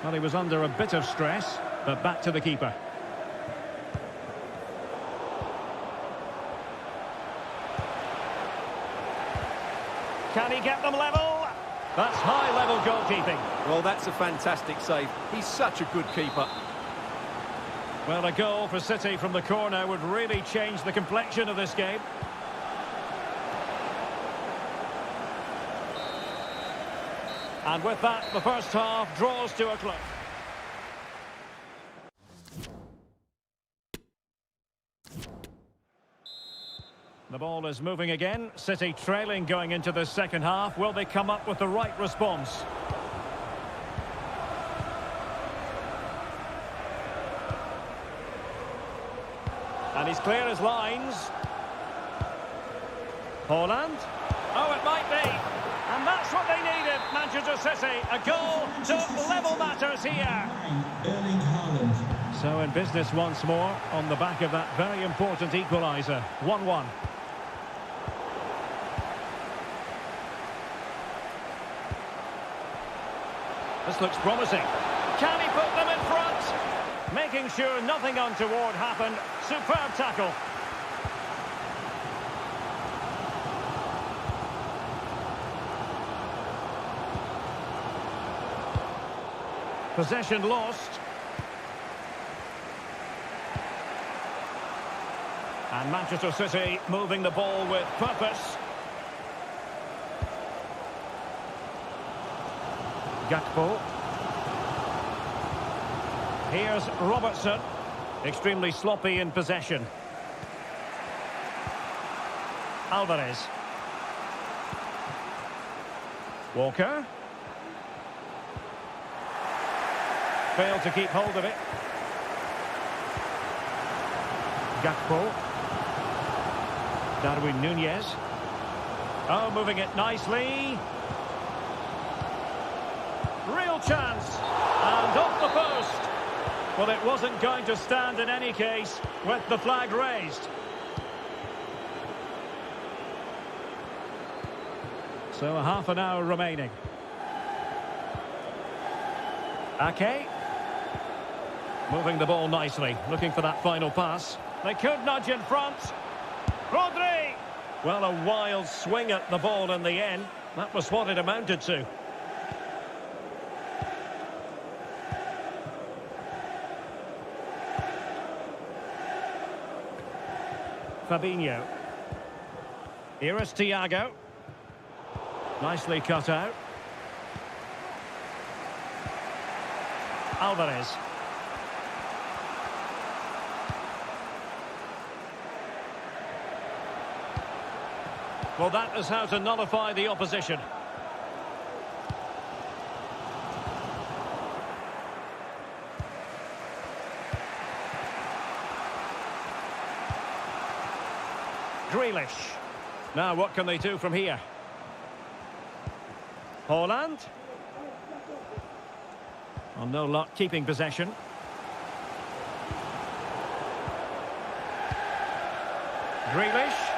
Well, he was under a bit of stress, but back to the keeper. Can he get them level? That's high-level goalkeeping. Well, that's a fantastic save. He's such a good keeper. Well, a goal for City from the corner would really change the complexion of this game. And with that, the first half draws to a close. The ball is moving again. City trailing going into the second half. Will they come up with the right response? And he's clear as lines. Haaland. Oh, it might be. And that's what they needed, Manchester City. A goal to level matters here. Erling Haaland. So in business once more on the back of that very important equaliser. 1-1. This looks promising. Can he put them in front? Making sure nothing untoward happened. Superb tackle. Possession lost. And Manchester City moving the ball with purpose. Gakpo. Here's Robertson. Extremely sloppy in possession. Alvarez. Walker. Failed to keep hold of it. Gakpo. Darwin Nunez. Oh, moving it nicely. Real chance. And off the post. Well, it wasn't going to stand in any case with the flag raised. So a half an hour remaining. Ake. Moving the ball nicely, looking for that final pass. They could nudge in front. Rodri! Well, a wild swing at the ball in the end. That was what it amounted to. Fabinho. Here is Thiago. Nicely cut out. Alvarez. Well, that is how to nullify the opposition. Grealish. Now, what can they do from here? Haaland. Oh, no luck keeping possession. Grealish.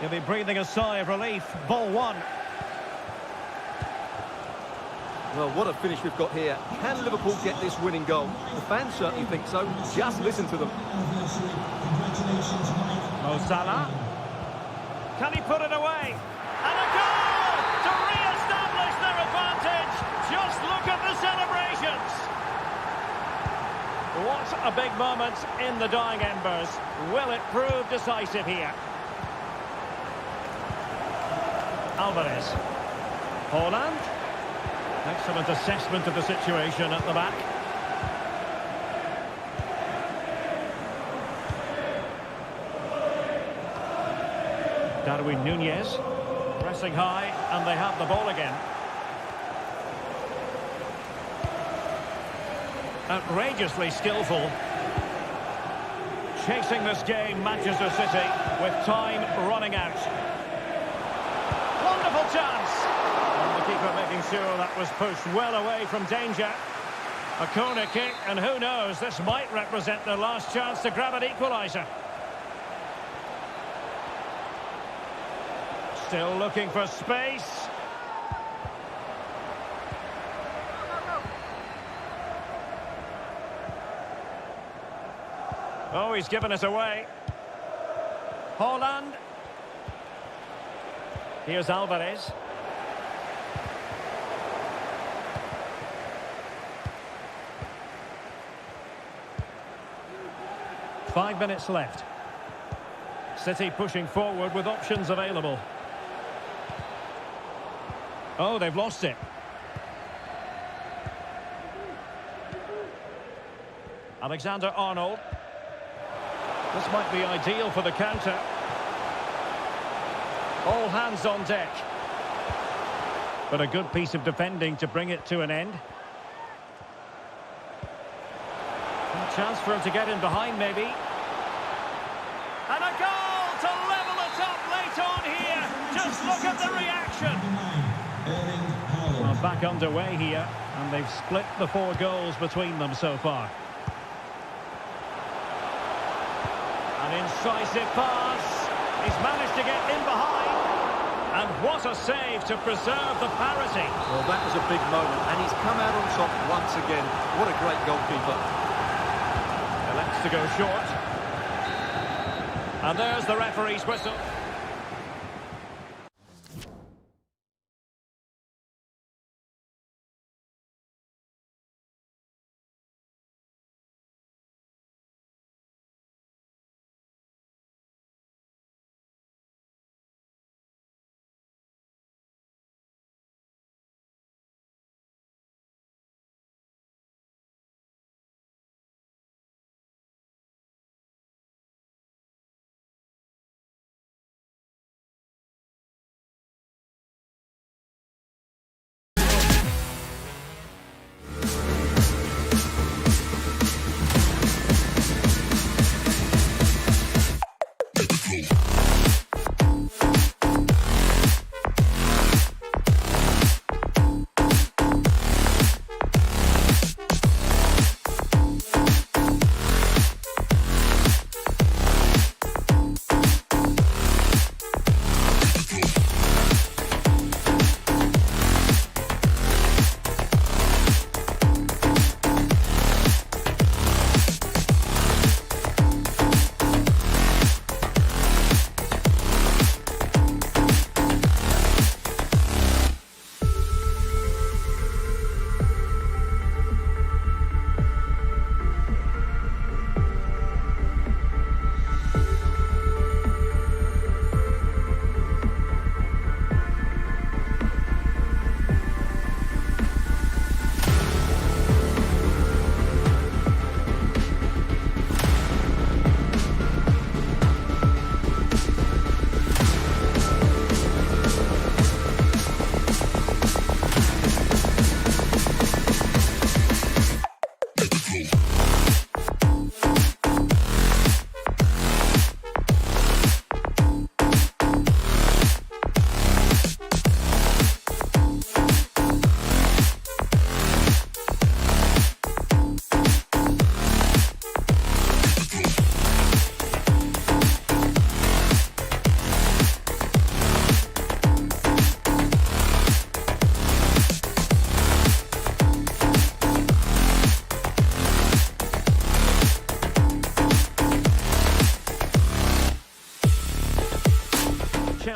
He'll be breathing a sigh of relief. Ball one. Well, what a finish we've got here. Can Liverpool get this winning goal? The fans certainly think so. Just listen to them. Congratulations, Mike. Mo Salah. Can he put it away? And a goal to re-establish their advantage. Just look at the celebrations. What a big moment in the dying embers. Will it prove decisive here? Alvarez. Haaland. Excellent assessment of the situation at the back. Darwin Nunez. Pressing high, and they have the ball again. Outrageously skillful. Chasing this game, Manchester City, with time running out. Wonderful chance. And the keeper making sure that was pushed well away from danger. A corner kick, and who knows, this might represent their last chance to grab an equaliser. Still looking for space. Oh, he's given us away. Haaland. Here's Alvarez. Five minutes left. City pushing forward with options available. Oh, they've lost it. Alexander-Arnold. This might be ideal for the counter. All hands on deck. But a good piece of defending to bring it to an end. chance for him to get in behind, maybe. And a goal to level it up late on here. Just look at the reaction. Well, back underway here, and they've split the 4 goals between them so far. An incisive pass. He's managed to get in behind. And what a save to preserve the parity. Well, that was a big moment, and he's come out on top once again. What a great goalkeeper. Elects to go short. And there's the referee's whistle.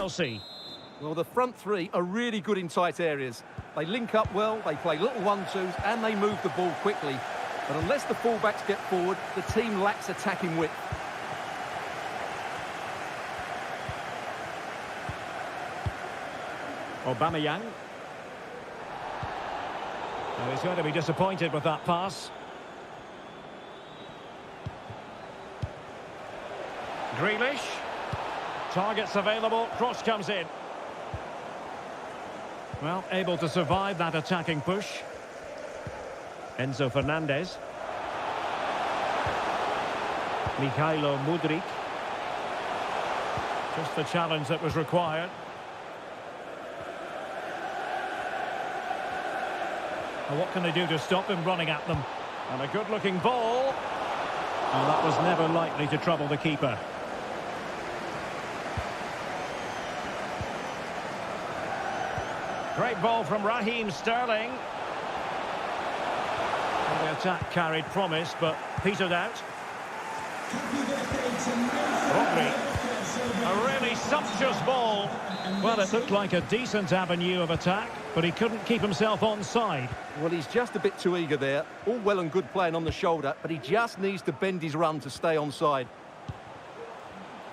Chelsea. Well, the front three are really good in tight areas. They link up well, they play little 1-2s, and they move the ball quickly. But unless the fullbacks get forward, the team lacks attacking width. Aubameyang. Well, he's going to be disappointed with that pass. Grealish. Targets available, cross comes in. Well, able to survive that attacking push. Enzo Fernandez. Mikhailo Mudryk. Just the challenge that was required. Well, what can they do to stop him running at them? And a good-looking ball. And that was never likely to trouble the keeper. Great ball from Raheem Sterling. Well, the attack carried promise, but petered out. Rodri. A really sumptuous ball. Well, it looked like a decent avenue of attack, but he couldn't keep himself onside. Well, he's just a bit too eager there. All well and good playing on the shoulder, but he just needs to bend his run to stay onside.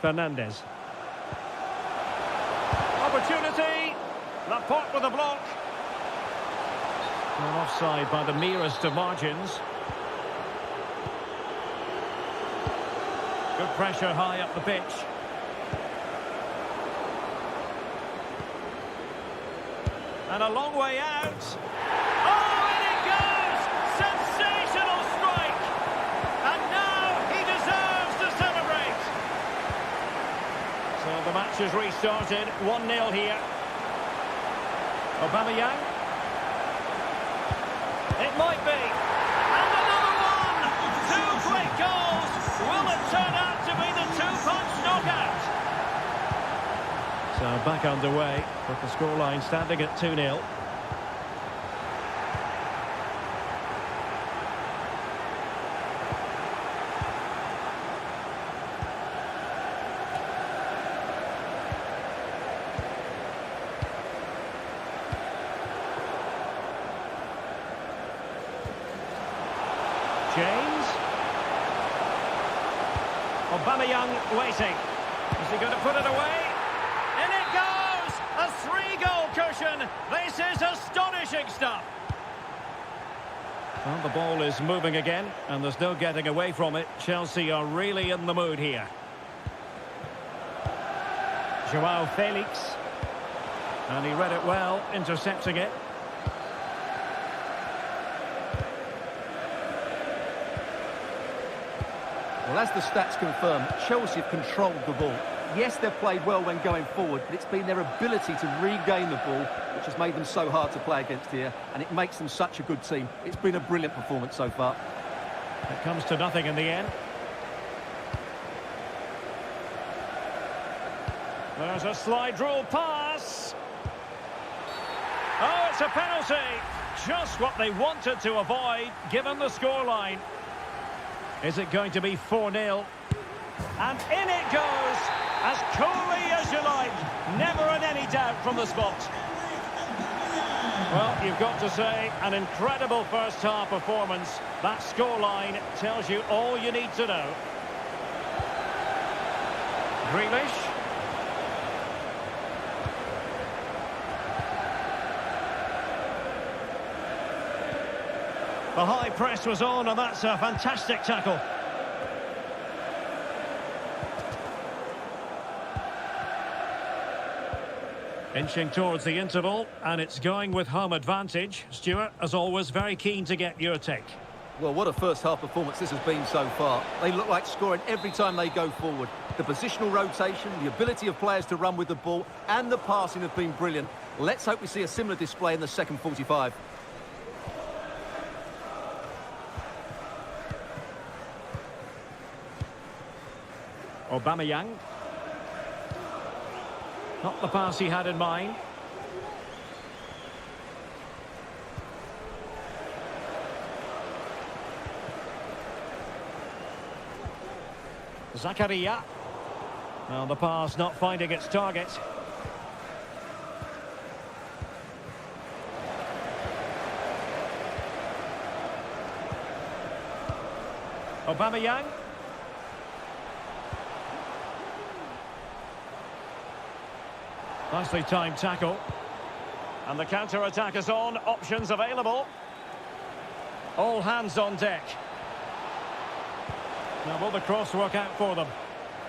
Fernandez. Opportunity. Laporte with a block. Well, offside by the merest of margins. Good pressure high up the pitch. And a long way out. Oh, and it goes! Sensational strike! And So the match has restarted. 1-0 here. Aubameyang. It might be. And another one! Two great goals! Will it turn out to be the two-punch knockout? So back underway, with the scoreline standing at 2-0. James. Aubameyang waiting. Is he going to put it away? In it goes! A 3-goal cushion. This is astonishing stuff. Well, the ball is moving again, and there's no getting away from it. Chelsea are really in the mood here. Joao Felix. And he read it well, intercepting it. Well, as the stats confirm, Chelsea have controlled the ball. Yes, they've played well when going forward, but it's been their ability to regain the ball which has made them so hard to play against here, and it makes them such a good team. It's been a brilliant performance so far. It comes to nothing in the end. There's a slide rule pass. Oh, it's a penalty. Just what they wanted to avoid, given the scoreline. Is it going to be 4-0? And in it goes, as coolly as you like. Never in any doubt from the spot. Well, you've got to say, an incredible first-half performance. That scoreline tells you all you need to know. Grealish. The high press was on, and that's a fantastic tackle. Inching towards the interval, and it's going with home advantage. Stuart, as always, very keen to get your take. Well, what a first-half performance this has been so far. They look like scoring every time they go forward. The positional rotation, the ability of players to run with the ball, and the passing have been brilliant. Let's hope we see a similar display in the second 45. Aubameyang. Not the pass he had in mind. Zakaria. Well, the pass not finding its target. Aubameyang. Nicely timed tackle. And the counter-attack is on. Options available. All hands on deck. Now, will the cross work out for them?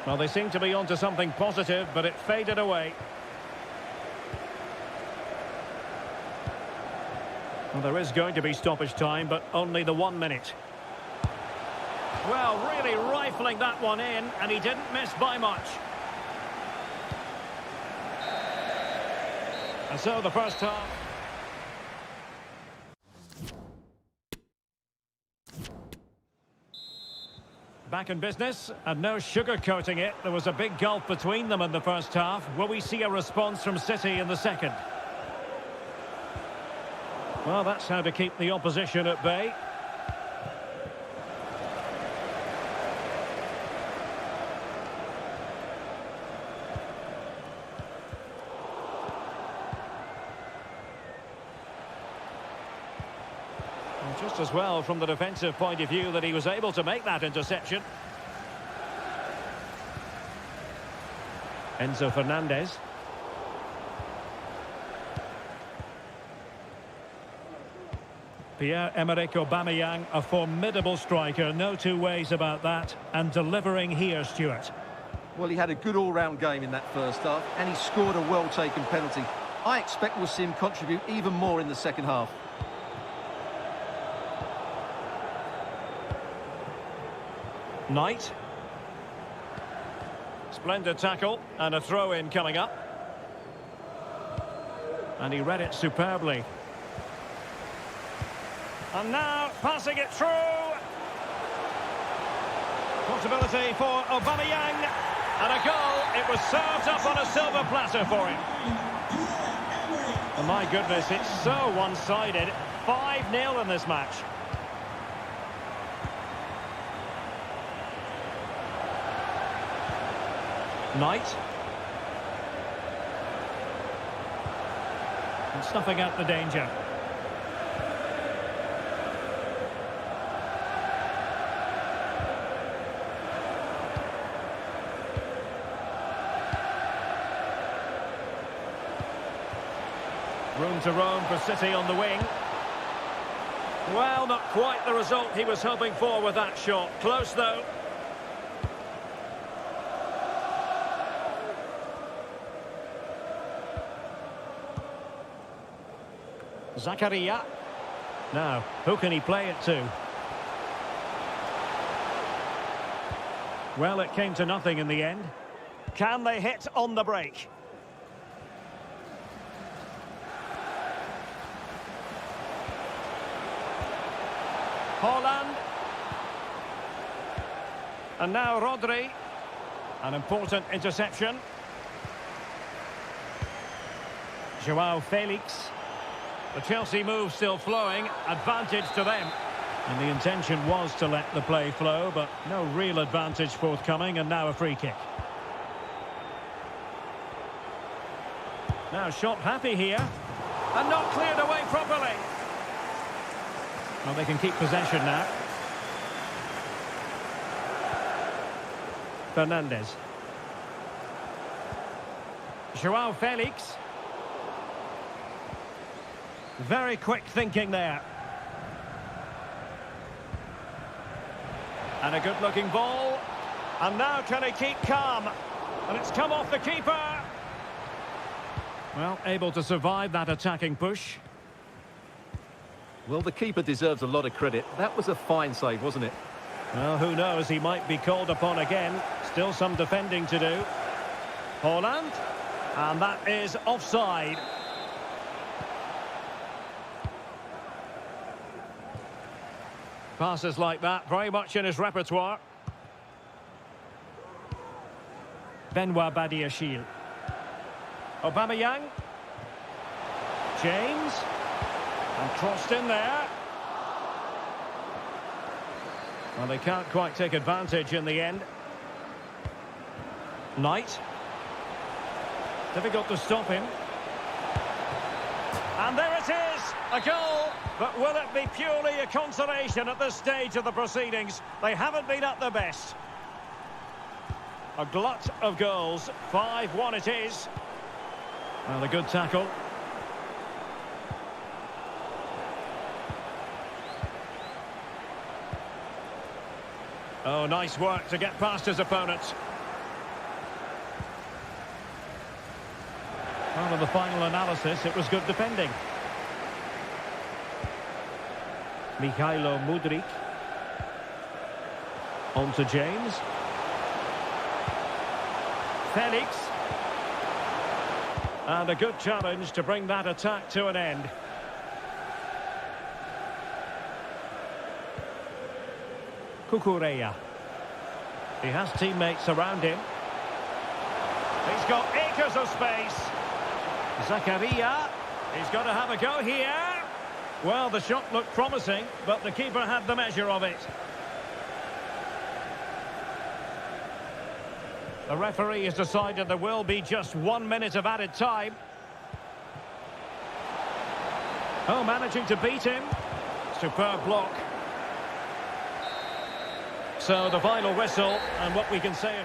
Well, they seem to be onto something positive, but it faded away. Well, there is going to be stoppage time, but only the 1 minute. Well, really rifling that one in, and he didn't miss by much. And so the first half. Back in business, and no sugarcoating it. There was a big gulf between them in the first half. Will we see a response from City in the second? Well, that's how to keep the opposition at bay. Just as well from the defensive point of view that he was able to make that interception. Enzo Fernandez. Pierre-Emerick Aubameyang, a formidable striker, no two ways about that, and delivering here, Stuart. Well, he had a good all-round game in that first half, and he scored a well-taken penalty. I expect we'll see him contribute even more in the second half. Knight. Splendid tackle and a throw-in coming up. And he read it superbly. And now passing it through. Possibility for Aubameyang. And a goal. It was served up on a silver platter for him. Oh my goodness, it's so one-sided. 5-0 in this match. Knight. And snuffing out the danger. Room to roam for City on the wing. Well, not quite the result he was hoping for with that shot. Close, though. Zakaria. Now, who can he play it to? Well, it came to nothing in the end. Can they hit on the break? Haaland. And now Rodri. An important interception. Joao Felix. The Chelsea move still flowing. Advantage to them. And the intention was to let the play flow, but no real advantage forthcoming, and now a free kick. Now shot happy here. And not cleared away properly. Well, they can keep possession now. Fernandes. Joao Felix. Very quick thinking there. And a good-looking ball. And now can he keep calm? And it's come off the keeper. Well, able to survive that attacking push. Well, the keeper deserves a lot of credit. That was a fine save, wasn't it? Well, who knows? He might be called upon again. Still some defending to do. Haaland. And that is offside. Passes like that, very much in his repertoire. Benoit Badiashile. Aubameyang. James. And crossed in there. Well, they can't quite take advantage in the end. Knight. Difficult to stop him. And there it is, a goal. But will it be purely a consolation at this stage of the proceedings? They haven't been at their best. A glut of goals. 5-1 it is. Well, a good tackle. Oh, nice work to get past his opponents. Well, in the final analysis, it was good defending. Mikhailo Mudryk. On to James. Felix. And a good challenge to bring that attack to an end. Cucurella. He has teammates around him. He's got acres of space. Zakaria. He's got to have a go here. Well, the shot looked promising, but the keeper had the measure of it. The referee has decided there will be just 1 minute of added time. Oh, managing to beat him. Superb block. So the final whistle, and what we can say...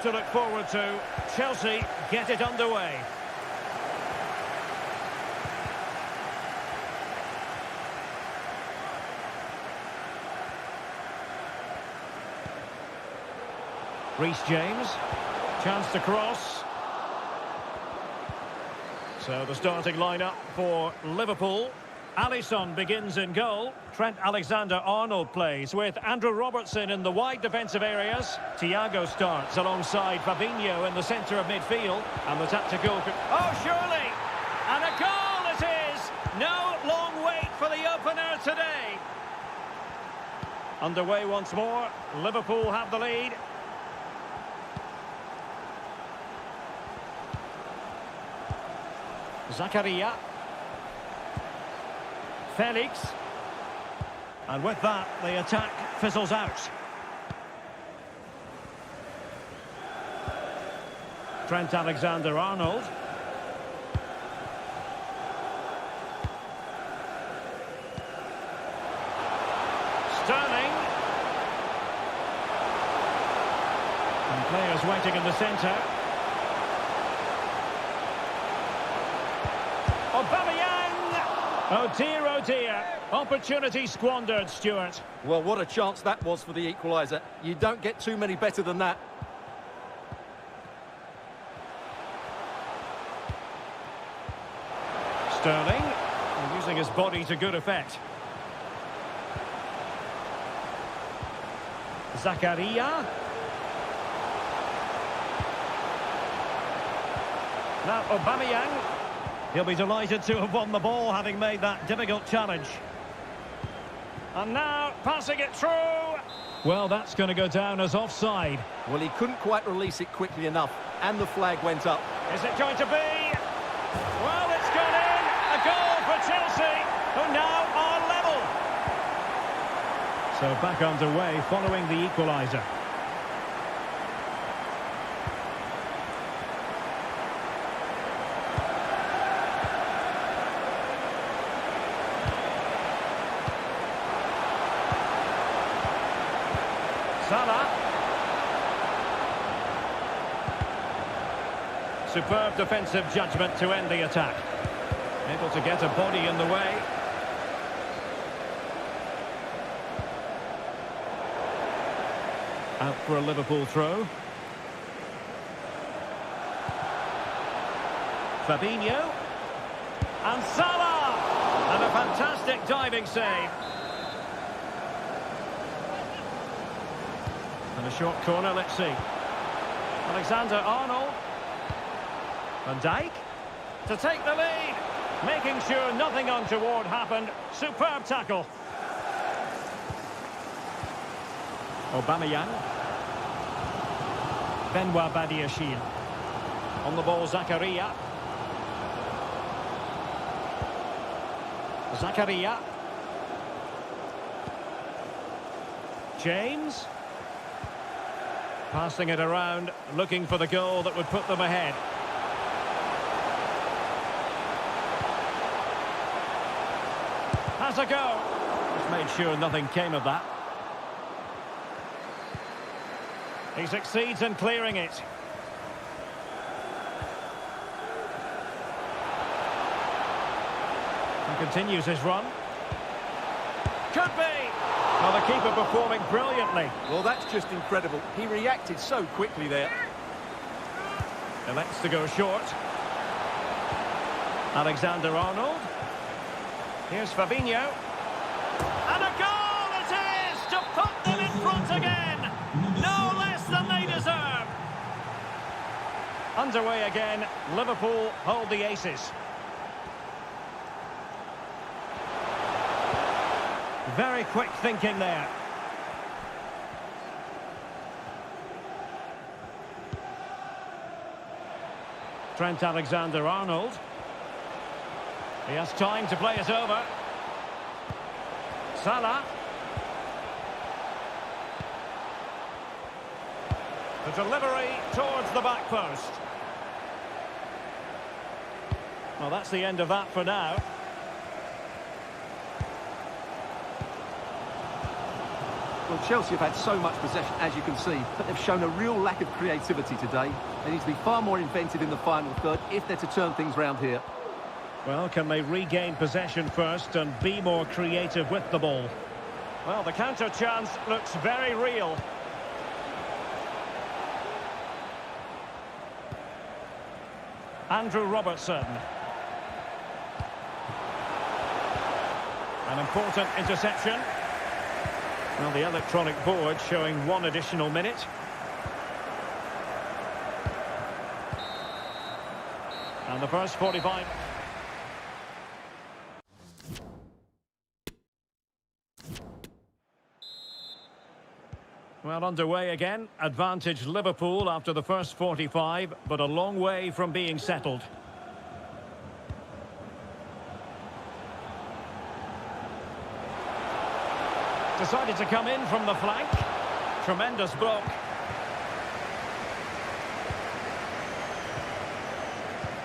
to look forward to. Chelsea get it underway. Reece James, chance to cross. So the starting lineup for Liverpool. Alisson begins in goal. Trent Alexander-Arnold plays with Andrew Robertson in the wide defensive areas. Thiago starts alongside Fabinho in the centre of midfield. And the tactical... Oh, surely! And a goal it is! No long wait for the opener today. Underway once more. Liverpool have the lead. Zakaria. Felix. And with that, the attack fizzles out. Trent Alexander-Arnold. Sterling. And players waiting in the centre. Oh dear, opportunity squandered, Stuart. Well, what a chance that was for the equaliser. You don't get too many better than that. Sterling, using his body to good effect. Zakaria. Now Aubameyang. He'll be delighted to have won the ball, having made that difficult challenge. And now, passing it through. Well, that's going to go down as offside. Well, he couldn't quite release it quickly enough, and the flag went up. Is it going to be? Well, it's gone in. A goal for Chelsea, who now are level. So back underway following the equaliser. Salah. Superb defensive judgment to end the attack. Able to get a body in the way. Out for a Liverpool throw. Fabinho. And Salah! And a fantastic diving save. And a short corner, let's see. Alexander-Arnold. Van Dijk to take the lead. Making sure nothing untoward happened. Superb tackle. Aubameyang. Benoit Badiashile. On the ball, Zakaria. Zakaria. James. Passing it around, looking for the goal that would put them ahead. Has a go. Just made sure nothing came of that. He succeeds in clearing it. He continues his run. Could be. Well, the keeper performing brilliantly. Well, that's just incredible. He reacted so quickly there. Elects to go short. Alexander-Arnold. Here's Fabinho. And a goal it is to put them in front again. No less than they deserve. Underway again. Liverpool hold the aces. Very quick thinking there. Trent Alexander-Arnold. He has time to play it over. Salah. The delivery towards the back post. Well, that's the end of that for now. Well, Chelsea have had so much possession, as you can see, but they've shown a real lack of creativity today. They need to be far more inventive in the final third if they're to turn things round here. Well, can they regain possession first and be more creative with the ball? Well, the counter chance looks very real. Andrew Robertson. An important interception. Well, the electronic board showing 1 additional minute. And the first 45. Well, underway again. Advantage Liverpool after the first 45, but a long way from being settled. Decided to come in from the flank. Tremendous block.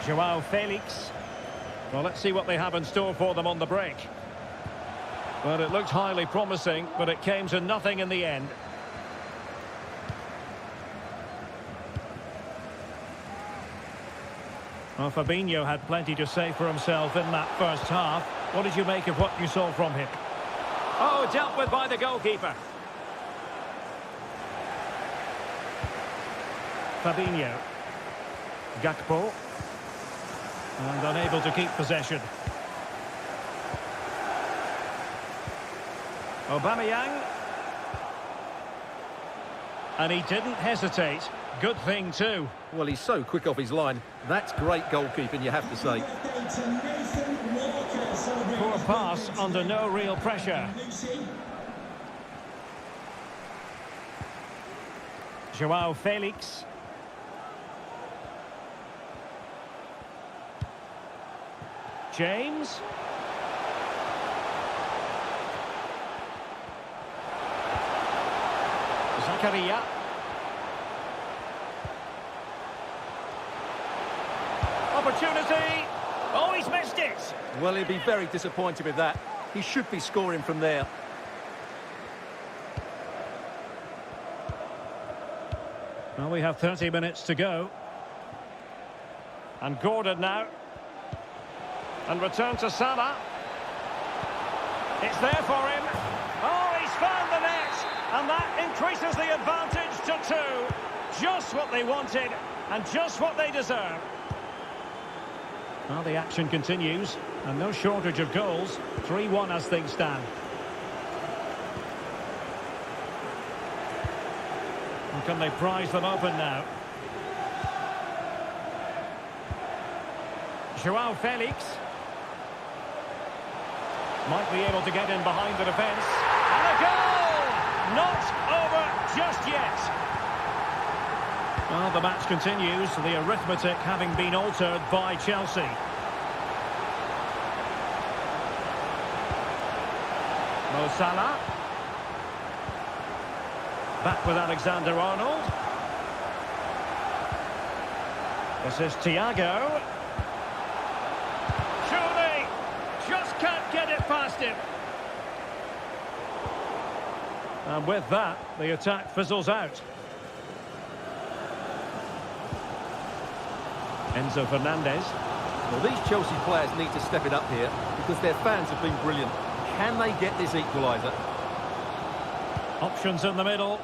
Joao Felix. Well, let's see what they have in store for them on the break. Well, it looked highly promising, but it came to nothing in the end. Well, Fabinho had plenty to say for himself in that first half. What did you make of what you saw from him? Oh, dealt with by the goalkeeper. Fabinho. Gakpo. And unable to keep possession. Aubameyang. And he didn't hesitate. Good thing too. Well, he's so quick off his line. That's great goalkeeping, you have to say. Poor pass under no real pressure. Joao Felix. James. Zakaria. Opportunity. Oh, he's missed it. Well, he'll be very disappointed with that. He should be scoring from there. Well, we have 30 minutes to go. And Gordon now. And return to Salah. It's there for him. Oh, he's found the net. And that increases the advantage to 2. Just what they wanted and just what they deserve. Well, the action continues, and no shortage of goals. 3-1 as things stand. And can they prize them open now? Joao Felix. Might be able to get in behind the defence. And a goal! Not over just yet. Well, the match continues, the arithmetic having been altered by Chelsea. Mo Salah. Back with Alexander-Arnold. This is Thiago. Surely, just can't get it past him. And with that, the attack fizzles out. Enzo Fernandez. Well, these Chelsea players need to step it up here because their fans have been brilliant. Can they get this equaliser? Options in the middle.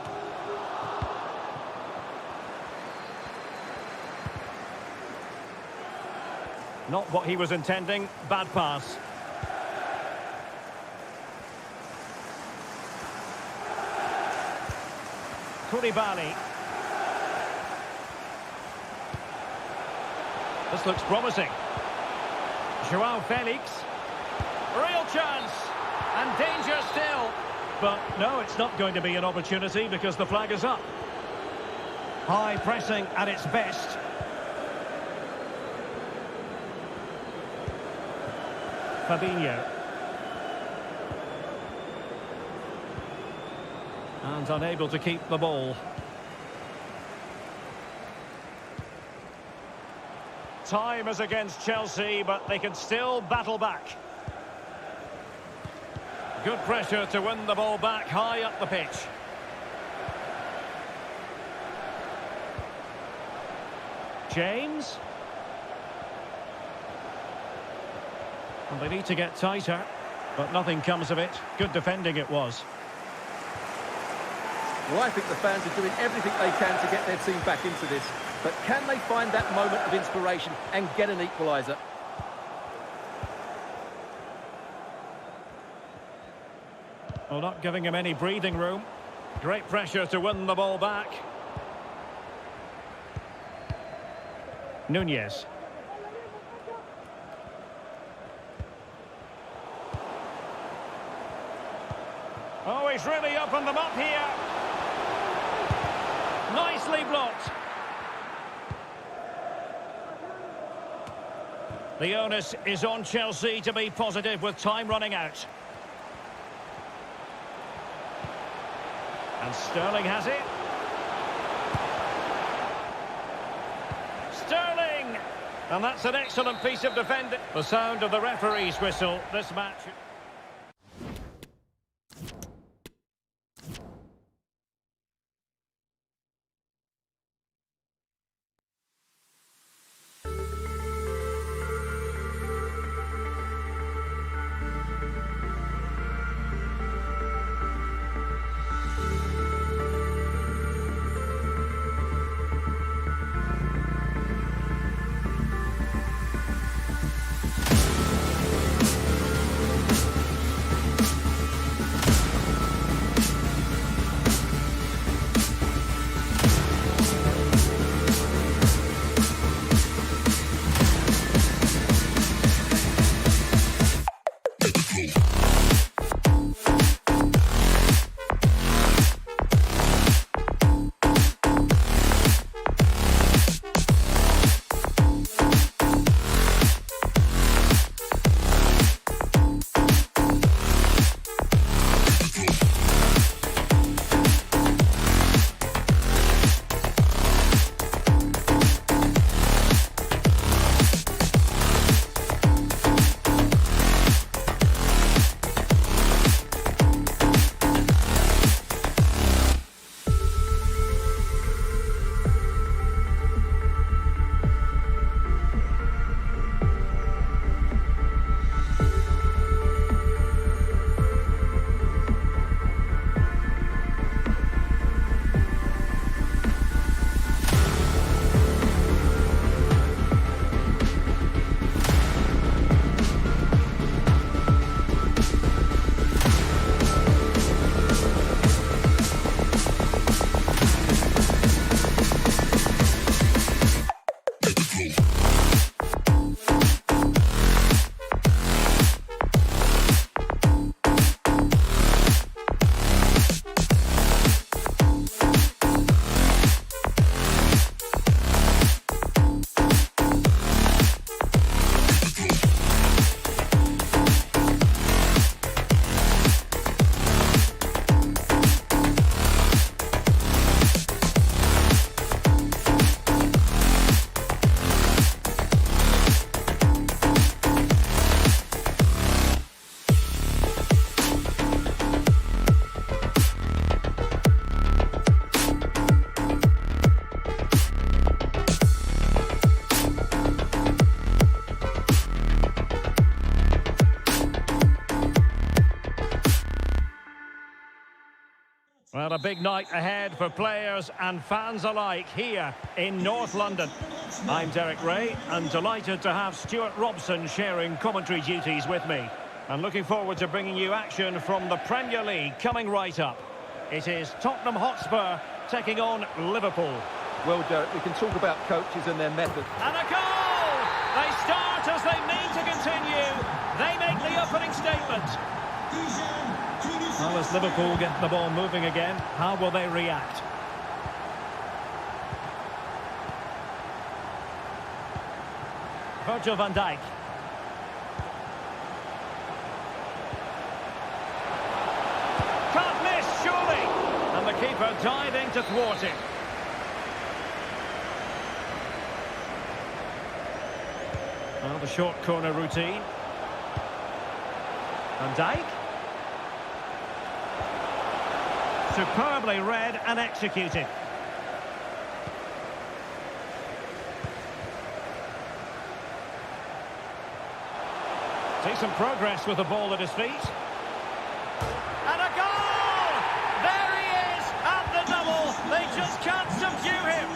Not what he was intending. Bad pass. Koulibaly. This looks promising. Joao Felix. Real chance. And danger still. But no, it's not going to be an opportunity because the flag is up. High pressing at its best. Fabinho. And unable to keep the ball. Time is against Chelsea, but they can still battle back. Good pressure to win the ball back high up the pitch. James. And they need to get tighter, but nothing comes of it. Good defending it was. Well, I think the fans are doing everything they can to get their team back into this. But can they find that moment of inspiration and get an equaliser? Well, not giving him any breathing room. Great pressure to win the ball back. Nunez. Oh, he's really opened them up here. Nicely blocked. The onus is on Chelsea to be positive with time running out. And Sterling has it. Sterling! And that's an excellent piece of defending. The sound of the referee's whistle. This match... Well, a big night ahead for players and fans alike here in North London. I'm Derek Ray and delighted to have Stuart Robson sharing commentary duties with me. And looking forward to bringing you action from the Premier League coming right up. It is Tottenham Hotspur taking on Liverpool. Well, Derek, we can talk about coaches and their method. And a goal! They start as they mean to continue. They make the opening statement. Well, as Liverpool get the ball moving again, how will they react? Virgil van Dijk. Can't miss, surely! And the keeper diving to thwart it. Well, the short corner routine. Van Dijk. Superbly read and executed. See some progress with the ball at his feet. And a goal! There he is at the double. They just can't subdue him.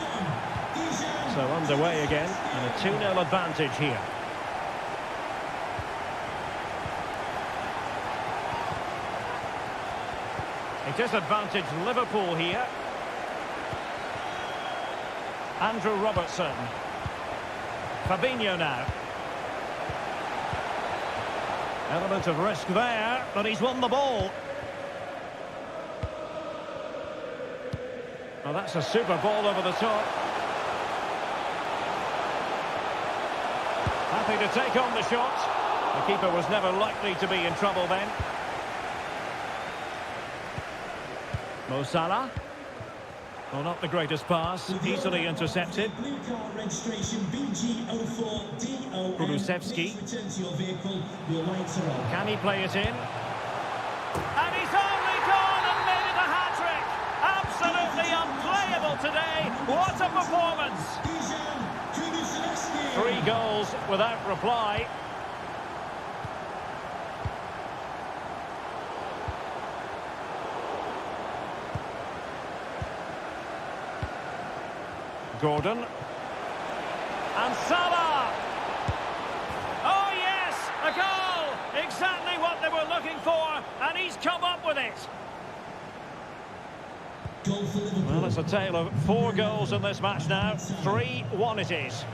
So underway again, and a 2-0 advantage here. It is advantage Liverpool here. Andrew Robertson. Fabinho now. Element of risk there, but he's won the ball. Well, that's a super ball over the top. Happy to take on the shot. The keeper was never likely to be in trouble then. Mo Salah. Well, not the greatest pass, easily intercepted. Blue car registration BG04DO. Kulusevski. Return to your vehicle. Your lights are on. Can he play it in? And he's only gone and made it a hat-trick. Absolutely unplayable today. What a performance. 3 goals without reply. Gordon. And Salah! Oh yes, a goal! Exactly what they were looking for, and he's come up with it. Goal for Liverpool. Well, it's a tale of 4 goals in this match now. 3-1 it is.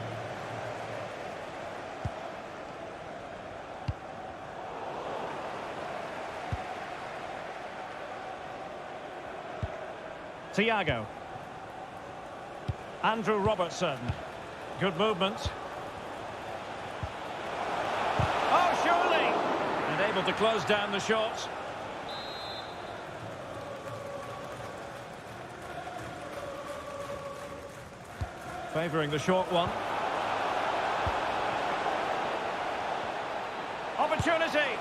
Thiago. Andrew Robertson. Good movement. Oh, surely! And able to close down the shot. Favouring the short one. Opportunity!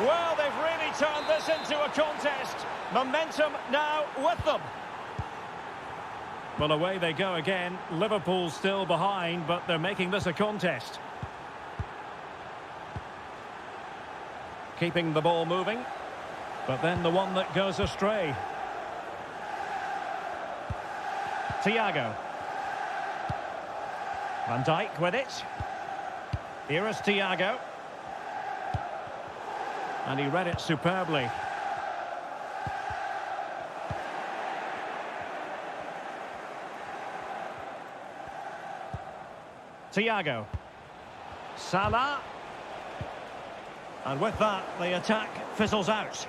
Well, they've really turned this into a contest. Momentum now with them. Well, away they go again. Liverpool still behind, but they're making this a contest. Keeping the ball moving, but then the one that goes astray. Thiago. Van Dijk with it. Here is Thiago. And he read it superbly. Thiago. Salah. And with that, the attack fizzles out.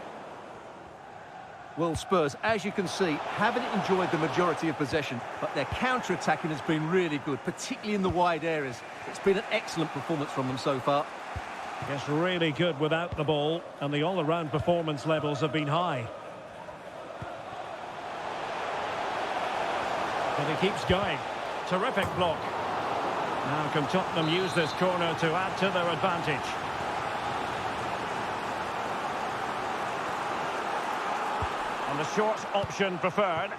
Well, Spurs, as you can see, haven't enjoyed the majority of possession, but their counter-attacking has been really good, particularly in the wide areas. It's been an excellent performance from them so far. Yes, really good without the ball, and the all-around performance levels have been high. But he keeps going. Terrific block. Now can Tottenham use this corner to add to their advantage? And the short option preferred.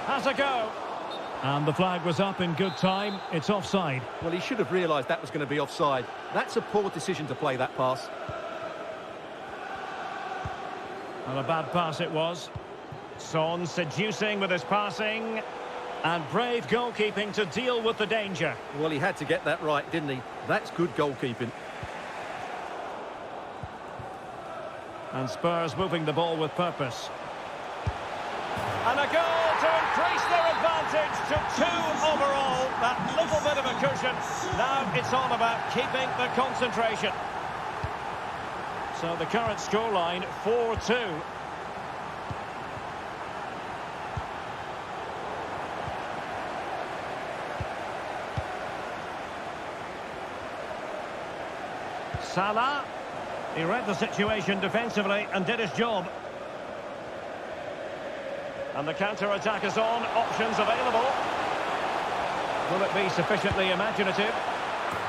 Has a go. And the flag was up in good time. It's offside. Well, he should have realised that was going to be offside. That's a poor decision to play that pass. And a bad pass it was. Son seducing with his passing. And brave goalkeeping to deal with the danger. Well, he had to get that right, didn't he? That's good goalkeeping. And Spurs moving the ball with purpose. And a goal to increase their advantage to 2 overall. That little bit of a cushion. Now it's all about keeping the concentration. So the current scoreline, 4-2. Salah. He read the situation defensively and did his job. And the counter-attack is on. Options available. Will it be sufficiently imaginative?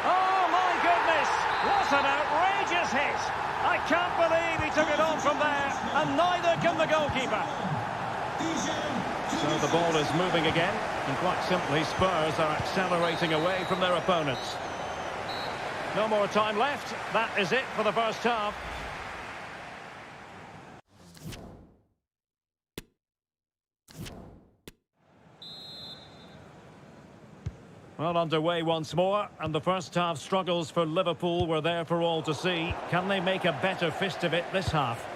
Oh, my goodness! What an outrageous hit! I can't believe he took it on from there. And neither can the goalkeeper. So the ball is moving again, and quite simply, Spurs are accelerating away from their opponents. No more time left. That is it for the first half. Well, underway once more, and the first half struggles for Liverpool were there for all to see. Can they make a better fist of it this half?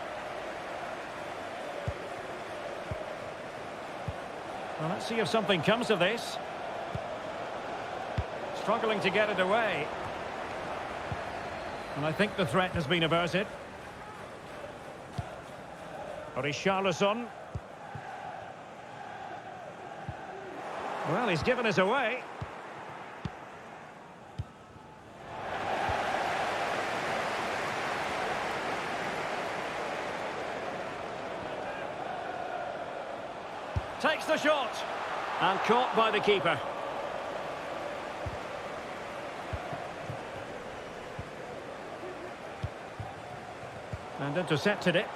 Well, let's see if something comes of this. Struggling to get it away. And I think the threat has been averted. Richarlison. Well, he's given us away. Takes the shot. And caught by the keeper. And intercepted it.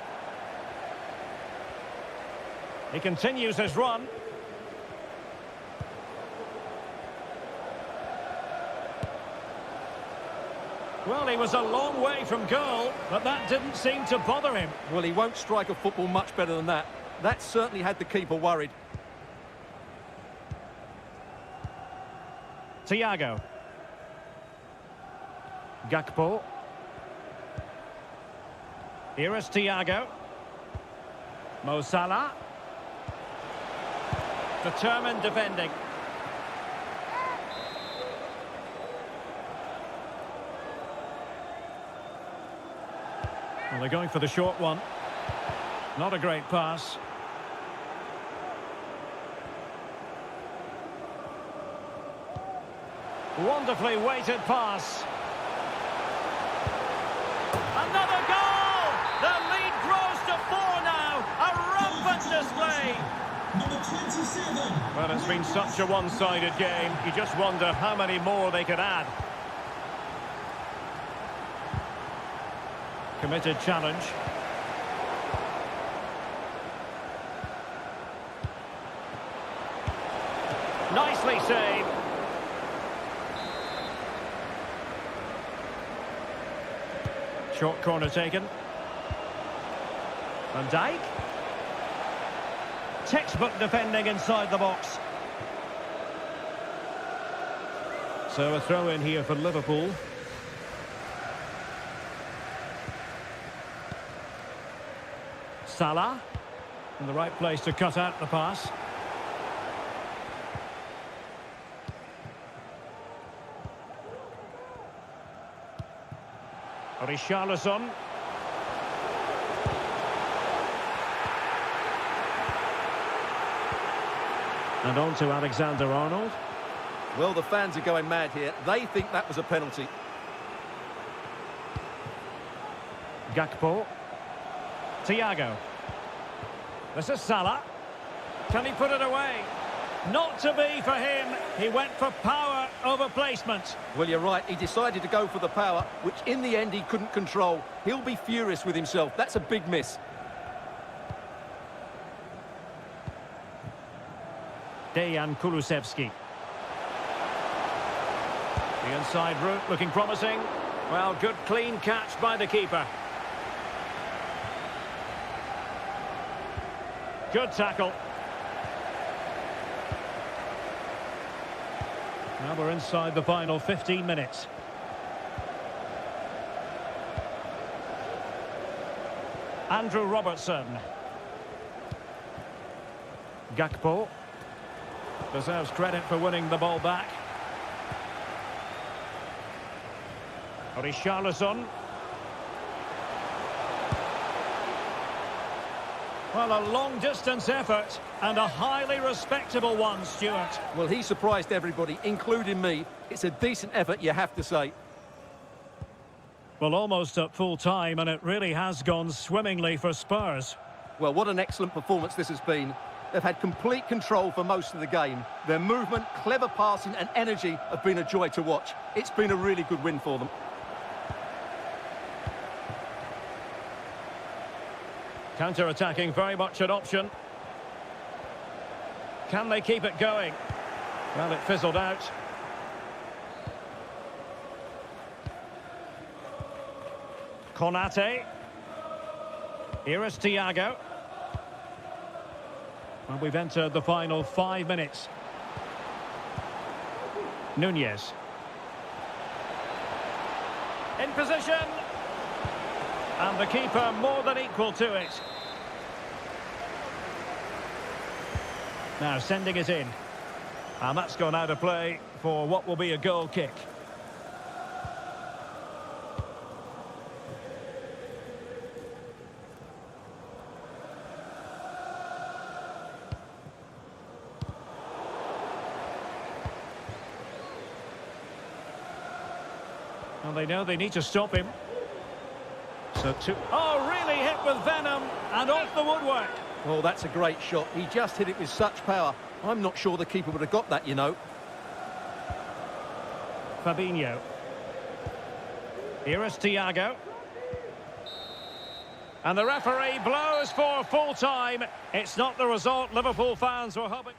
He continues his run. Well, he was a long way from goal, but that didn't seem to bother him. Well, he won't strike a football much better than that. That certainly had the keeper worried. Thiago. Gakpo. Here is Thiago. Mo Salah. Determined defending. Well, they're going for the short one. Not a great pass. Wonderfully weighted pass. Another goal! The lead grows to 4 now. A rampant display. Number 27. Well, it's been such a one-sided game. You just wonder how many more they could add. Committed challenge. Nicely saved. Short corner taken. Van Dijk. Textbook defending inside the box. So a throw in here for Liverpool. Salah. In the right place to cut out the pass. Richarlison. And on to Alexander-Arnold. Well, the fans are going mad here. They think that was a penalty. Gakpo. Thiago. This is Salah. Can he put it away? Not to be for him. He went for power over placement. Well, you're right. He decided to go for the power, which in the end he couldn't control. He'll be furious with himself. That's a big miss. Dejan Kulusevski. The inside route looking promising. Well, good clean catch by the keeper. Good tackle. Now we're inside the final 15 minutes. Andrew Robertson. Gakpo. Deserves credit for winning the ball back. Richarlison. Well, a long-distance effort and a highly respectable one, Stuart. Well, he surprised everybody, including me. It's a decent effort, you have to say. Well, almost at full time, and it really has gone swimmingly for Spurs. Well, what an excellent performance this has been. They've had complete control for most of the game. Their movement, clever passing and energy have been a joy to watch. It's been a really good win for them. Counter-attacking, very much an option. Can they keep it going? Well, it fizzled out. Konate. Here is Thiago. Well, we've entered the final 5 minutes. Nunez. In position. And the keeper more than equal to it. Now sending it in. And that's gone out of play for what will be a goal kick. And they know they need to stop him. Oh, really hit with venom and off the woodwork. Oh, that's a great shot. He just hit it with such power. I'm not sure the keeper would have got that, you know. Fabinho. Here is Thiago. And the referee blows for full time. It's not the result Liverpool fans were hoping.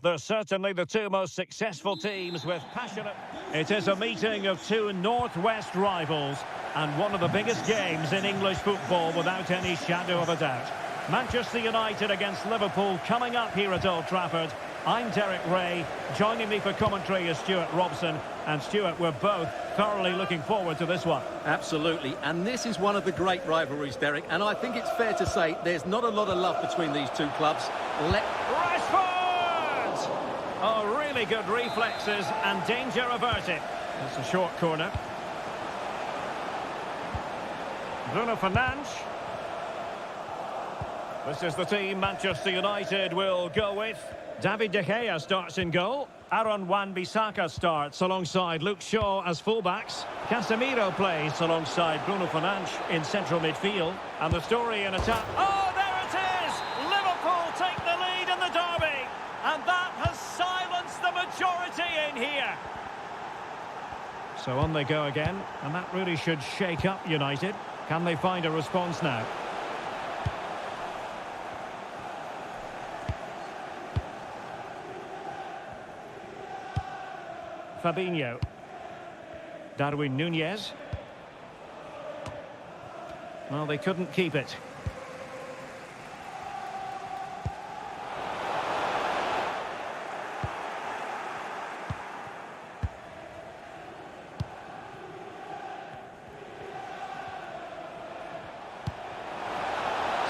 They're certainly the two most successful teams with passionate... It is a meeting of two northwest rivals and one of the biggest games in English football without any shadow of a doubt. Manchester United against Liverpool coming up here at Old Trafford. I'm Derek Ray. Joining me for commentary is Stuart Robson. And Stuart, we're both thoroughly looking forward to this one. Absolutely. And this is one of the great rivalries, Derek. And I think it's fair to say there's not a lot of love between these two clubs. Rashford! Oh, really good reflexes and danger averted. It's a short corner. Bruno Fernandes. This is the team Manchester United will go with. David De Gea starts in goal. Aaron Wan-Bissaka starts alongside Luke Shaw as fullbacks. Casemiro plays alongside Bruno Fernandes in central midfield. And the story in attack... Oh, there it is! Liverpool take the lead in the derby. And that has silenced the majority in here. So on they go again. And that really should shake up United. Can they find a response now? Fabinho. Darwin Nunez. Well, they couldn't keep it.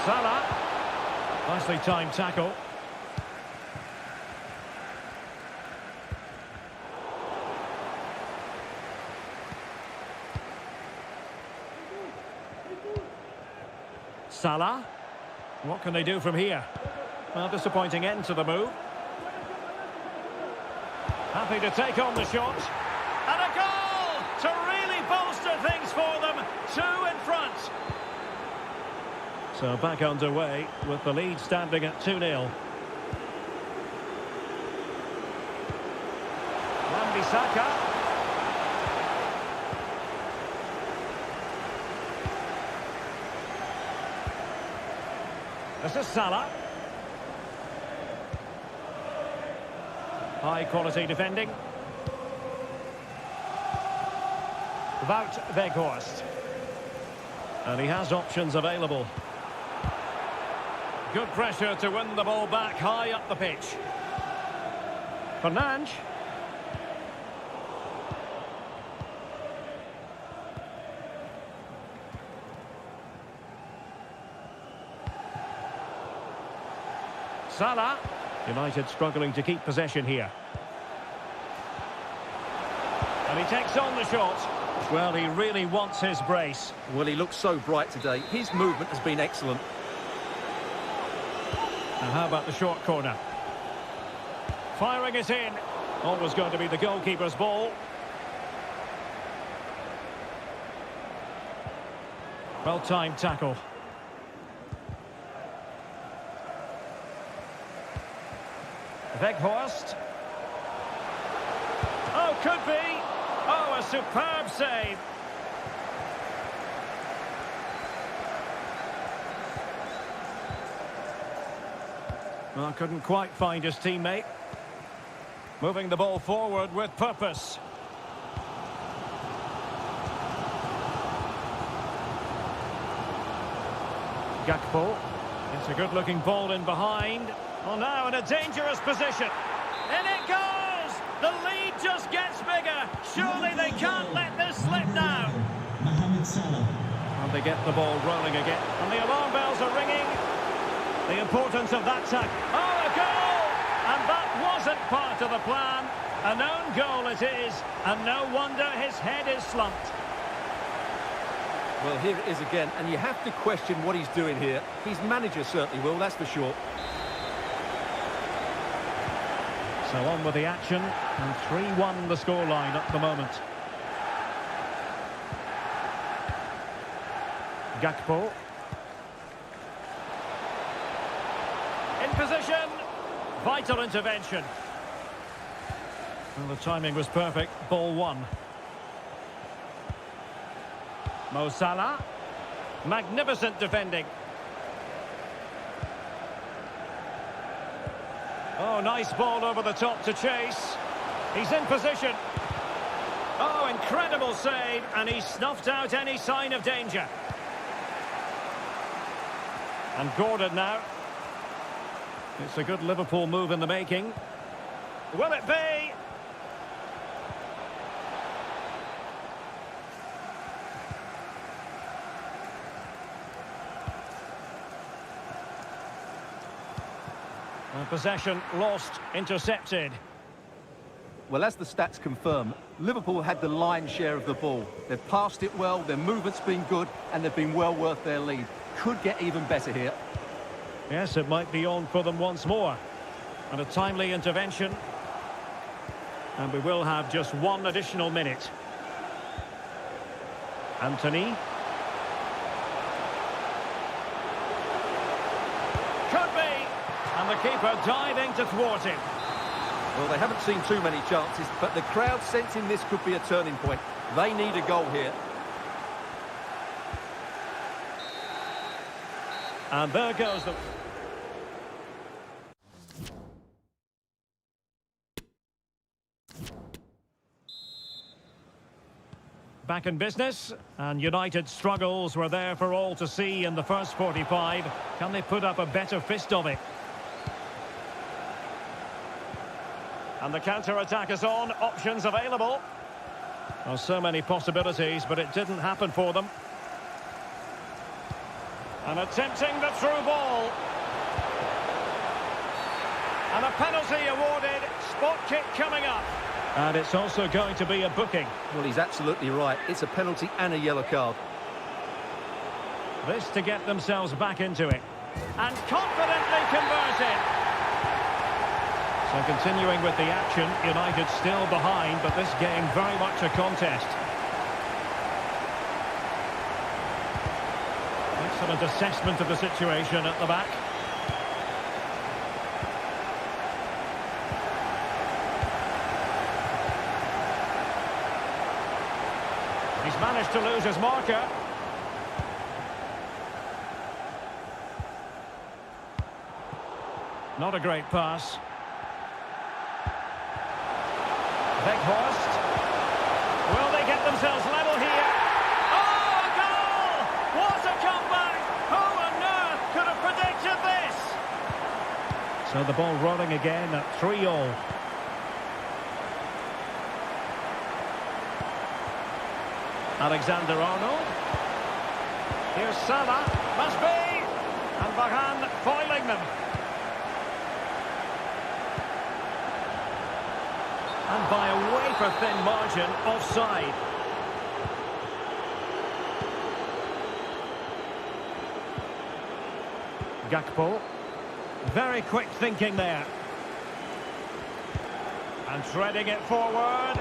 Salah. Nicely timed tackle. Salah. What can they do from here? Well, disappointing end to the move. Happy to take on the shot. And a goal to really bolster things for them. 2 in front. So back underway with the lead standing at 2-0. Wan-Bissaka. This is Salah. High quality defending. Wout Weghorst. And he has options available. Good pressure to win the ball back high up the pitch. Fernandes. Salah. United struggling to keep possession here. And he takes on the shot. Well, he really wants his brace. Well, he looks so bright today. His movement has been excellent. And how about the short corner? Firing it in. Always going to be the goalkeeper's ball. Well-timed tackle. Weghorst. Oh, could be. Oh, a superb save. Well, couldn't quite find his teammate. Moving the ball forward with purpose. Gakpo. It's a good-looking ball in behind. Well, now in a dangerous position. In it goes! The lead just gets bigger. Surely they can't let this slip now. And they get the ball rolling again. And the alarm bells are ringing. The importance of that tackle. Oh, a goal! And that wasn't part of the plan. An own goal it is. And no wonder his head is slumped. Well, here it is again. And you have to question what he's doing here. His manager certainly will, that's for sure. So on with the action, and 3-1 the scoreline at the moment. Gakpo. In position. Vital intervention. Well, the timing was perfect. Ball 1. Mo Salah. Magnificent defending. Oh, nice ball over the top to chase. He's in position. Oh, incredible save, and he snuffed out any sign of danger. And Gordon now. It's a good Liverpool move in the making. Will it be? And possession lost, intercepted. Well, as the stats confirm, Liverpool had the lion's share of the ball. They've passed it well, their movement's been good, and they've been well worth their lead. Could get even better here. Yes, it might be on for them once more. And a timely intervention. And we will have just 1 additional minute. Anthony. Could be. And the keeper diving to thwart him. Well, they haven't seen too many chances, but the crowd sensing this could be a turning point. They need a goal here. And there goes the... Back in business, and United's struggles were there for all to see in the first 45. Can they put up a better fist of it? And the counter-attack is on, options available. Well, so many possibilities, but it didn't happen for them. And attempting the through ball. And a penalty awarded, spot kick coming up. And it's also going to be a booking. Well, he's absolutely right. It's a penalty and a yellow card. This to get themselves back into it. And confidently converted. So continuing with the action, United still behind, but this game very much a contest. Excellent assessment of the situation at the back. He's managed to lose his marker. Not a great pass. Weghorst. Will they get themselves level here? Oh, a goal! What a comeback! Who on earth could have predicted this? So the ball rolling again at 3-all. Alexander-Arnold. Here's Salah. Must be! And Varane foiling them. And by a wafer-thin margin, offside. Gakpo. Very quick thinking there. And threading it forward.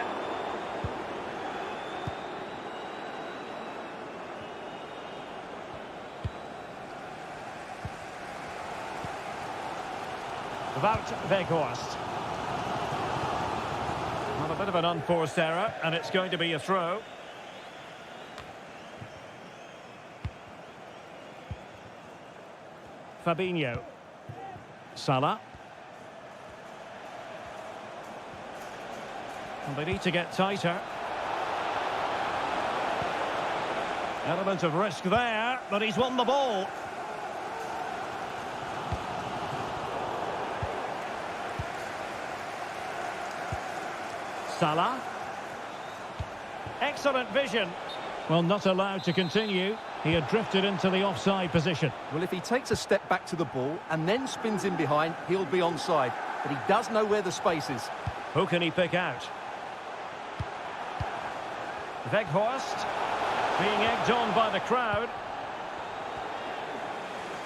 Wout Weghorst. Well, a bit of an unforced error, and it's going to be a throw. Fabinho. Salah. And they need to get tighter. Element of risk there, but he's won the ball. Salah. Excellent vision. Well, not allowed to continue. He had drifted into the offside position. Well, if he takes a step back to the ball and then spins in behind, he'll be onside. But he does know where the space is. Who can he pick out? Weghorst. Being egged on by the crowd.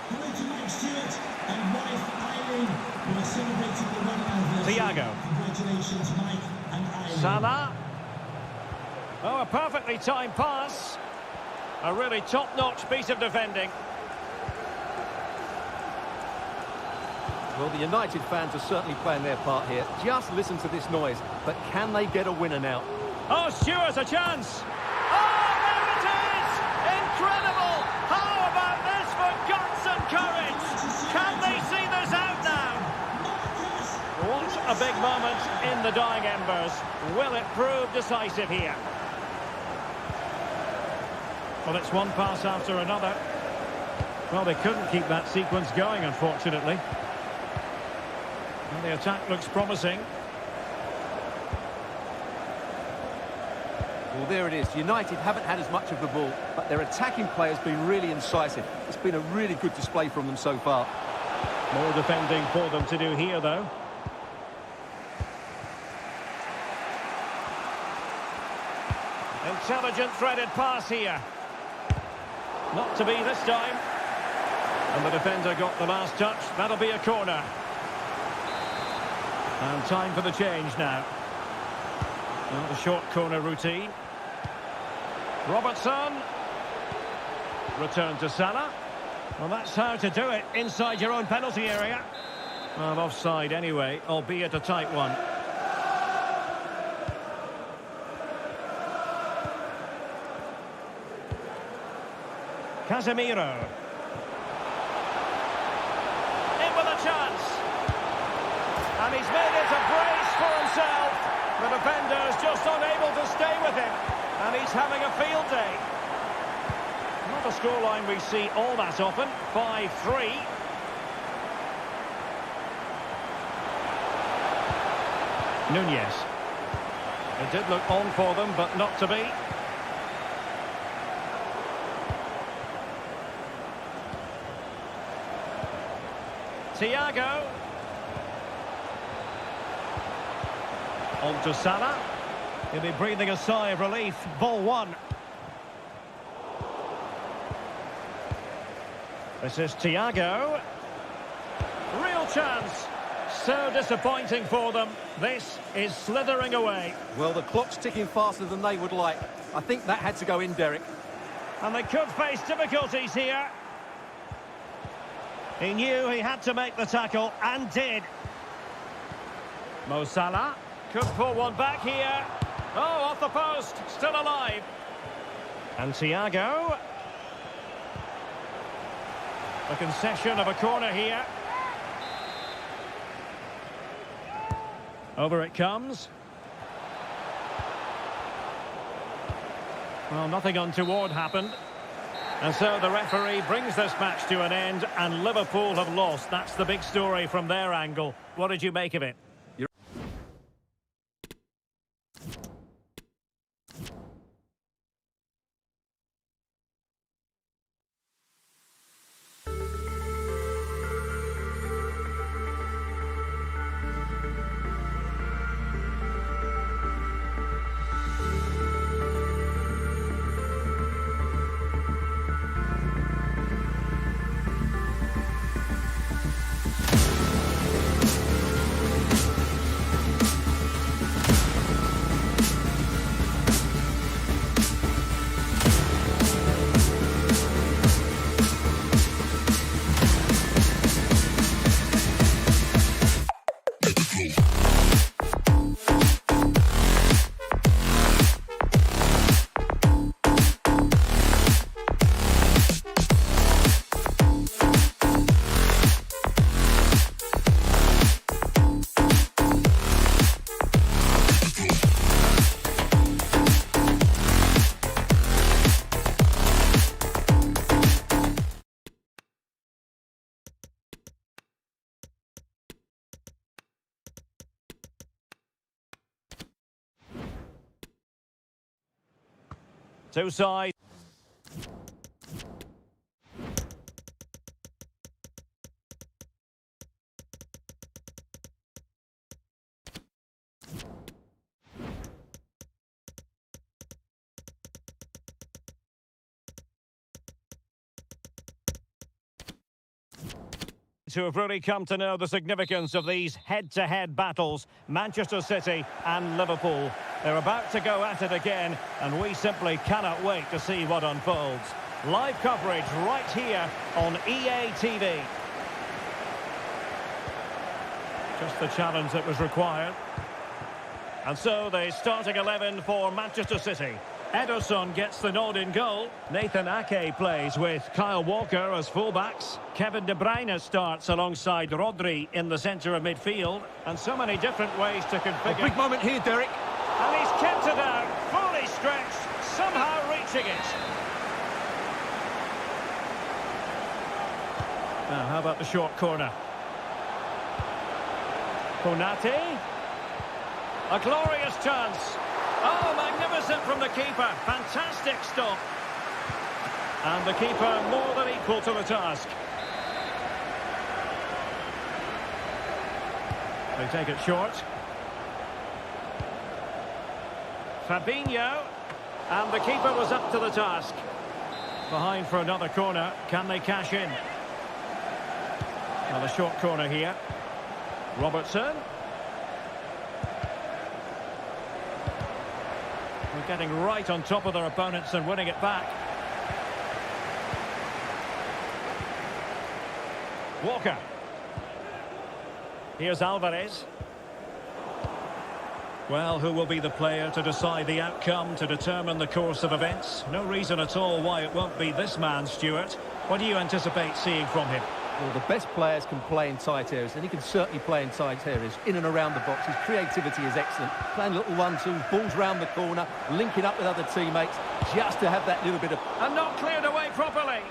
Hello to Mike Stewart and wife Eileen, who are celebrating the wedding anniversary. Thiago. Congratulations, Mike and Eileen. Salah. Oh, a perfectly timed pass. A really top-notch piece of defending. Well, the United fans are certainly playing their part here. Just listen to this noise. But can they get a winner now? Oh, Stewart's a chance. Oh, there it is! Incredible! How about this for guts and courage? Can they see this out now? What a big moment in the dying embers. Will it prove decisive here? Well, it's one pass after another. Well, they couldn't keep that sequence going, unfortunately. And the attack looks promising. Well, there it is. United haven't had as much of the ball, but their attacking play has been really incisive. It's been a really good display from them so far. More defending for them to do here, though. Intelligent threaded pass here. Not to be this time. And the defender got the last touch. That'll be a corner. And time for the change now. Well, the short corner routine. Robertson. Return to Salah. Well, that's how to do it inside your own penalty area. Well, offside anyway, albeit a tight one. Casemiro. In with a chance. And he's made it a brace for himself. The defender's just unable to stay with him. And he's having a field day. Not a scoreline we see all that often. 5-3. Nunez. It did look on for them, but not to be. Thiago. On to Salah. He'll be breathing a sigh of relief. Ball one. This is Thiago. Real chance. So disappointing for them. This is slithering away. Well, the clock's ticking faster than they would like. I think that had to go in, Derek. And they could face difficulties here. He knew he had to make the tackle, and did. Mo Salah could pull one back here. Oh, off the post, still alive. And Thiago. A concession of a corner here. Over it comes. Well, nothing untoward happened. And so the referee brings this match to an end, and Liverpool have lost. That's the big story from their angle. What did you make of it? Two sides. Who have really come to know the significance of these head-to-head battles, Manchester City and Liverpool. They're about to go at it again, and we simply cannot wait to see what unfolds. Live coverage right here on EA TV. Just the challenge that was required. And so the starting 11 for Manchester City. Ederson gets the nod in goal. Nathan Ake plays with Kyle Walker as fullbacks. Kevin De Bruyne starts alongside Rodri in the centre of midfield. And so many different ways to configure. A big moment here, Derek. And he's kept it out, fully stretched, somehow reaching it. Now, how about the short corner? Konate. A glorious chance. Oh, magnificent from the keeper. Fantastic stop. And the keeper more than equal to the task. They take it short. Fabinho. And the keeper was up to the task. Behind for another corner. Can they cash in? Another short corner here. Robertson. Getting right on top of their opponents and winning it back. Walker. Here's Alvarez. Well, who will be the player to decide the outcome, to determine the course of events? No reason at all why it won't be this man, Stuart. What do you anticipate seeing from him? Well, the best players can play in tight areas, and he can certainly play in tight areas, in and around the box. His creativity is excellent. Playing little 1-2, balls round the corner, linking up with other teammates, just to have that little bit of... And not cleared away properly.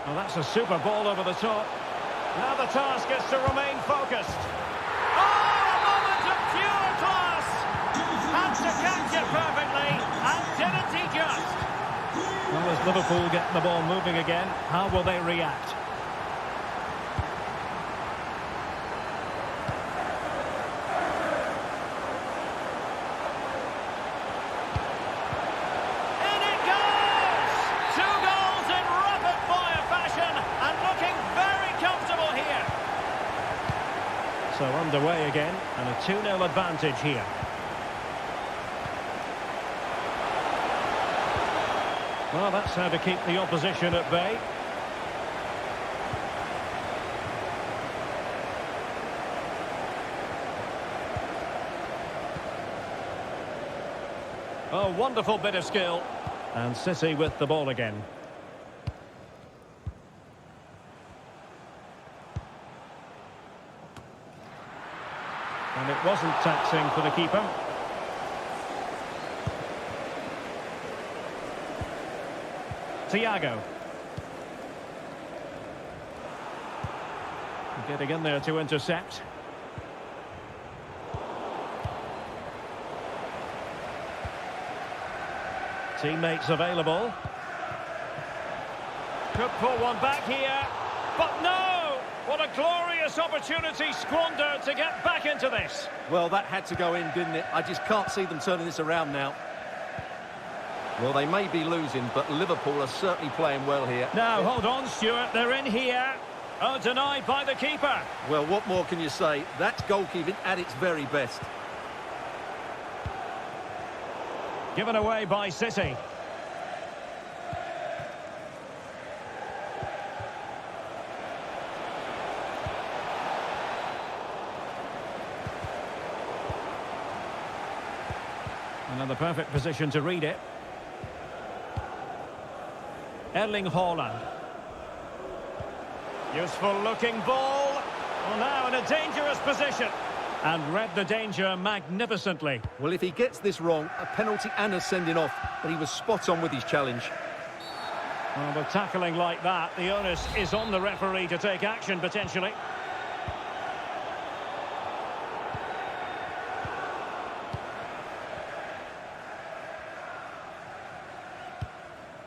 Well, that's a super ball over the top. Now the task is to remain focused. Oh, a moment of pure class! Had to catch it perfectly, and didn't he just? Well, as Liverpool get the ball moving again, how will they react? So underway again, and a 2-0 advantage here. Well, that's how to keep the opposition at bay. Oh, wonderful bit of skill. And City with the ball again. And it wasn't taxing for the keeper. Thiago. Getting in there to intercept. Teammates available. Could pull one back here. But no! What a glorious opportunity squandered to get back into this. Well, that had to go in, didn't it? I just can't see them turning this around now. Well, they may be losing, but Liverpool are certainly playing well here. Now, hold on, Stuart. They're in here. Oh, denied by the keeper. Well, what more can you say? That's goalkeeping at its very best. Given away by City. Another perfect position to read it. Erling Haaland. Useful looking ball. Well, now in a dangerous position. And read the danger magnificently. Well, if he gets this wrong, a penalty and a sending off, but he was spot on with his challenge. Well, with tackling like that, the onus is on the referee to take action, potentially.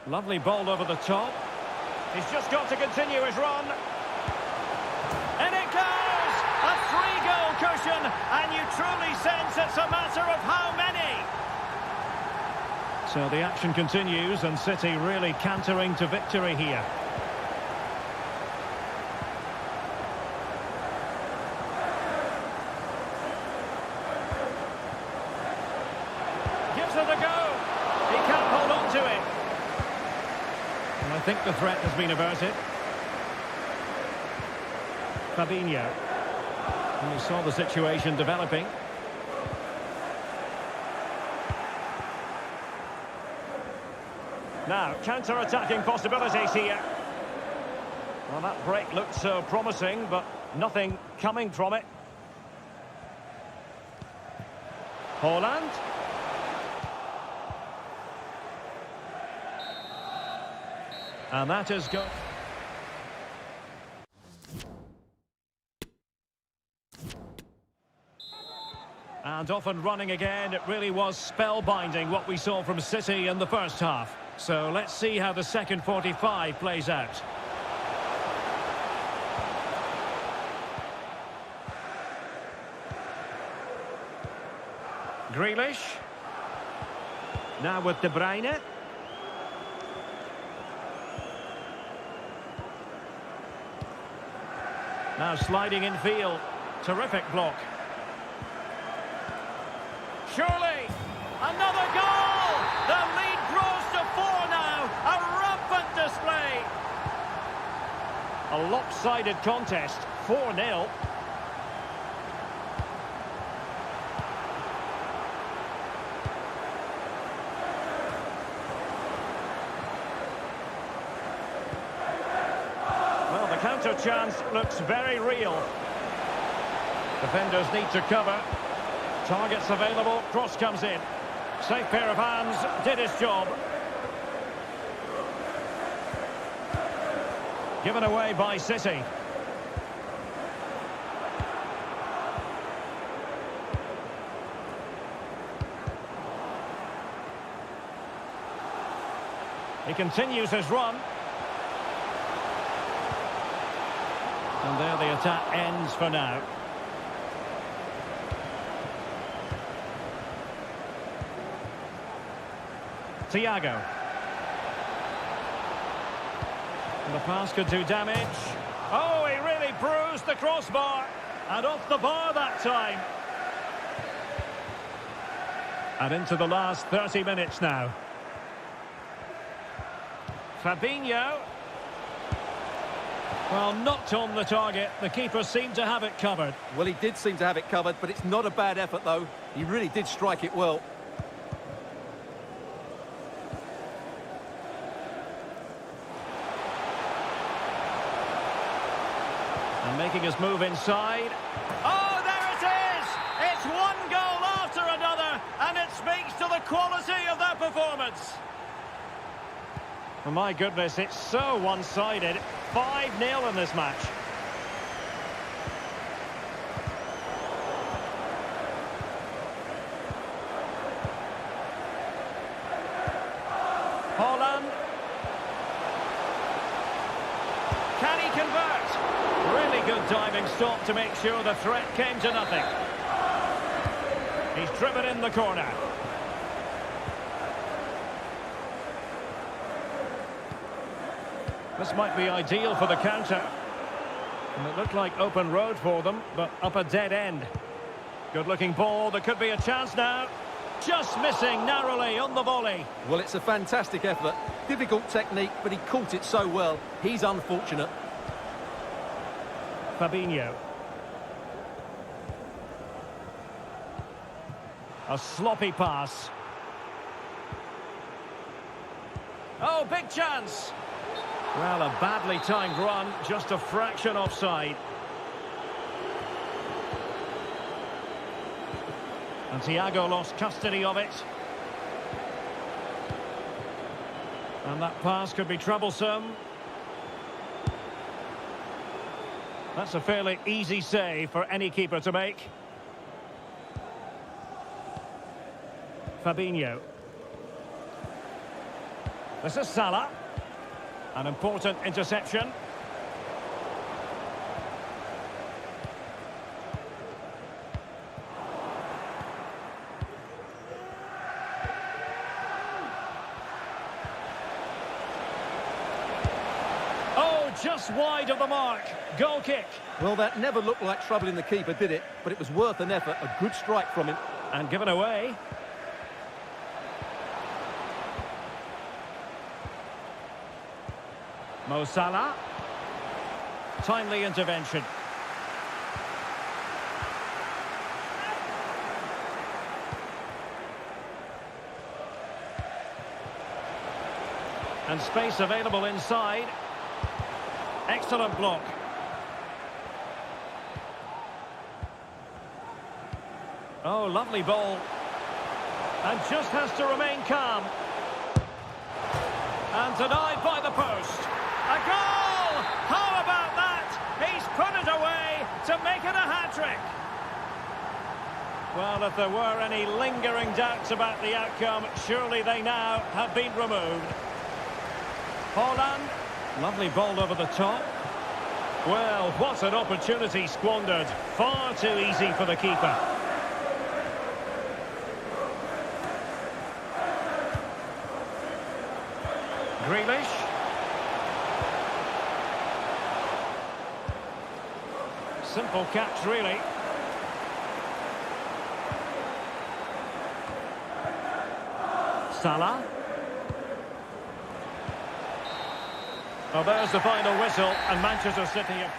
Lovely ball over the top. He's just got to continue his run. And it goes! A 3-goal cushion, and you truly sense it's a matter of how many. So the action continues, and City really cantering to victory here. Gives it a go. He can't hold on to it. And I think the threat has been averted. Fabinho. And we saw the situation developing. Now, counter-attacking possibilities here. Well, that break looked so promising, but nothing coming from it. Haaland. And that is good. And off and running again. It really was spellbinding what we saw from City in the first half. So let's see how the second 45 plays out. Grealish. Now with De Bruyne. Now sliding in field. Terrific block. Surely, another goal! The lead grows to 4 now. A rampant display. A lopsided contest, 4-0. Well, the counter chance looks very real. Defenders need to cover. Targets available, cross comes in. Safe pair of hands, did his job. Given away by City. He continues his run. And there the attack ends for now. Thiago. And the pass could do damage. Oh, he really bruised the crossbar. And off the bar that time. And into the last 30 minutes now. Fabinho. Well, not on the target. The keeper seemed to have it covered. Well, he did seem to have it covered, but it's not a bad effort, though. He really did strike it well. And making his move inside. Oh, there it is! It's one goal after another, and it speaks to the quality of that performance. Oh, my goodness, it's so one-sided. 5-0 in this match. Holland. Can he convert? Really good diving stop to make sure the threat came to nothing. He's driven in the corner. This might be ideal for the counter. And it looked like open road for them, but up a dead end. Good-looking ball. There could be a chance now. Just missing narrowly on the volley. Well, it's a fantastic effort. Difficult technique, but he caught it so well. He's unfortunate. Fabinho. A sloppy pass. Oh, big chance. Well, a badly timed run, just a fraction offside. And Thiago lost custody of it. And that pass could be troublesome. That's a fairly easy save for any keeper to make. Fabinho. This is Salah. An important interception. Oh, just wide of the mark. Goal kick. Well, that never looked like troubling the keeper, did it? But it was worth an effort. A good strike from him. And given away. Mo Salah. Timely intervention. And space available inside. Excellent block. Oh, lovely ball. And just has to remain calm. And denied by the post. A goal! How about that? He's put it away to make it a hat-trick. Well, if there were any lingering doubts about the outcome, surely they now have been removed. Holland. Lovely ball over the top. Well, what an opportunity squandered. Far too easy for the keeper. Grealish. Simple catch, really. Salah. Well, there's the final whistle, and Manchester City have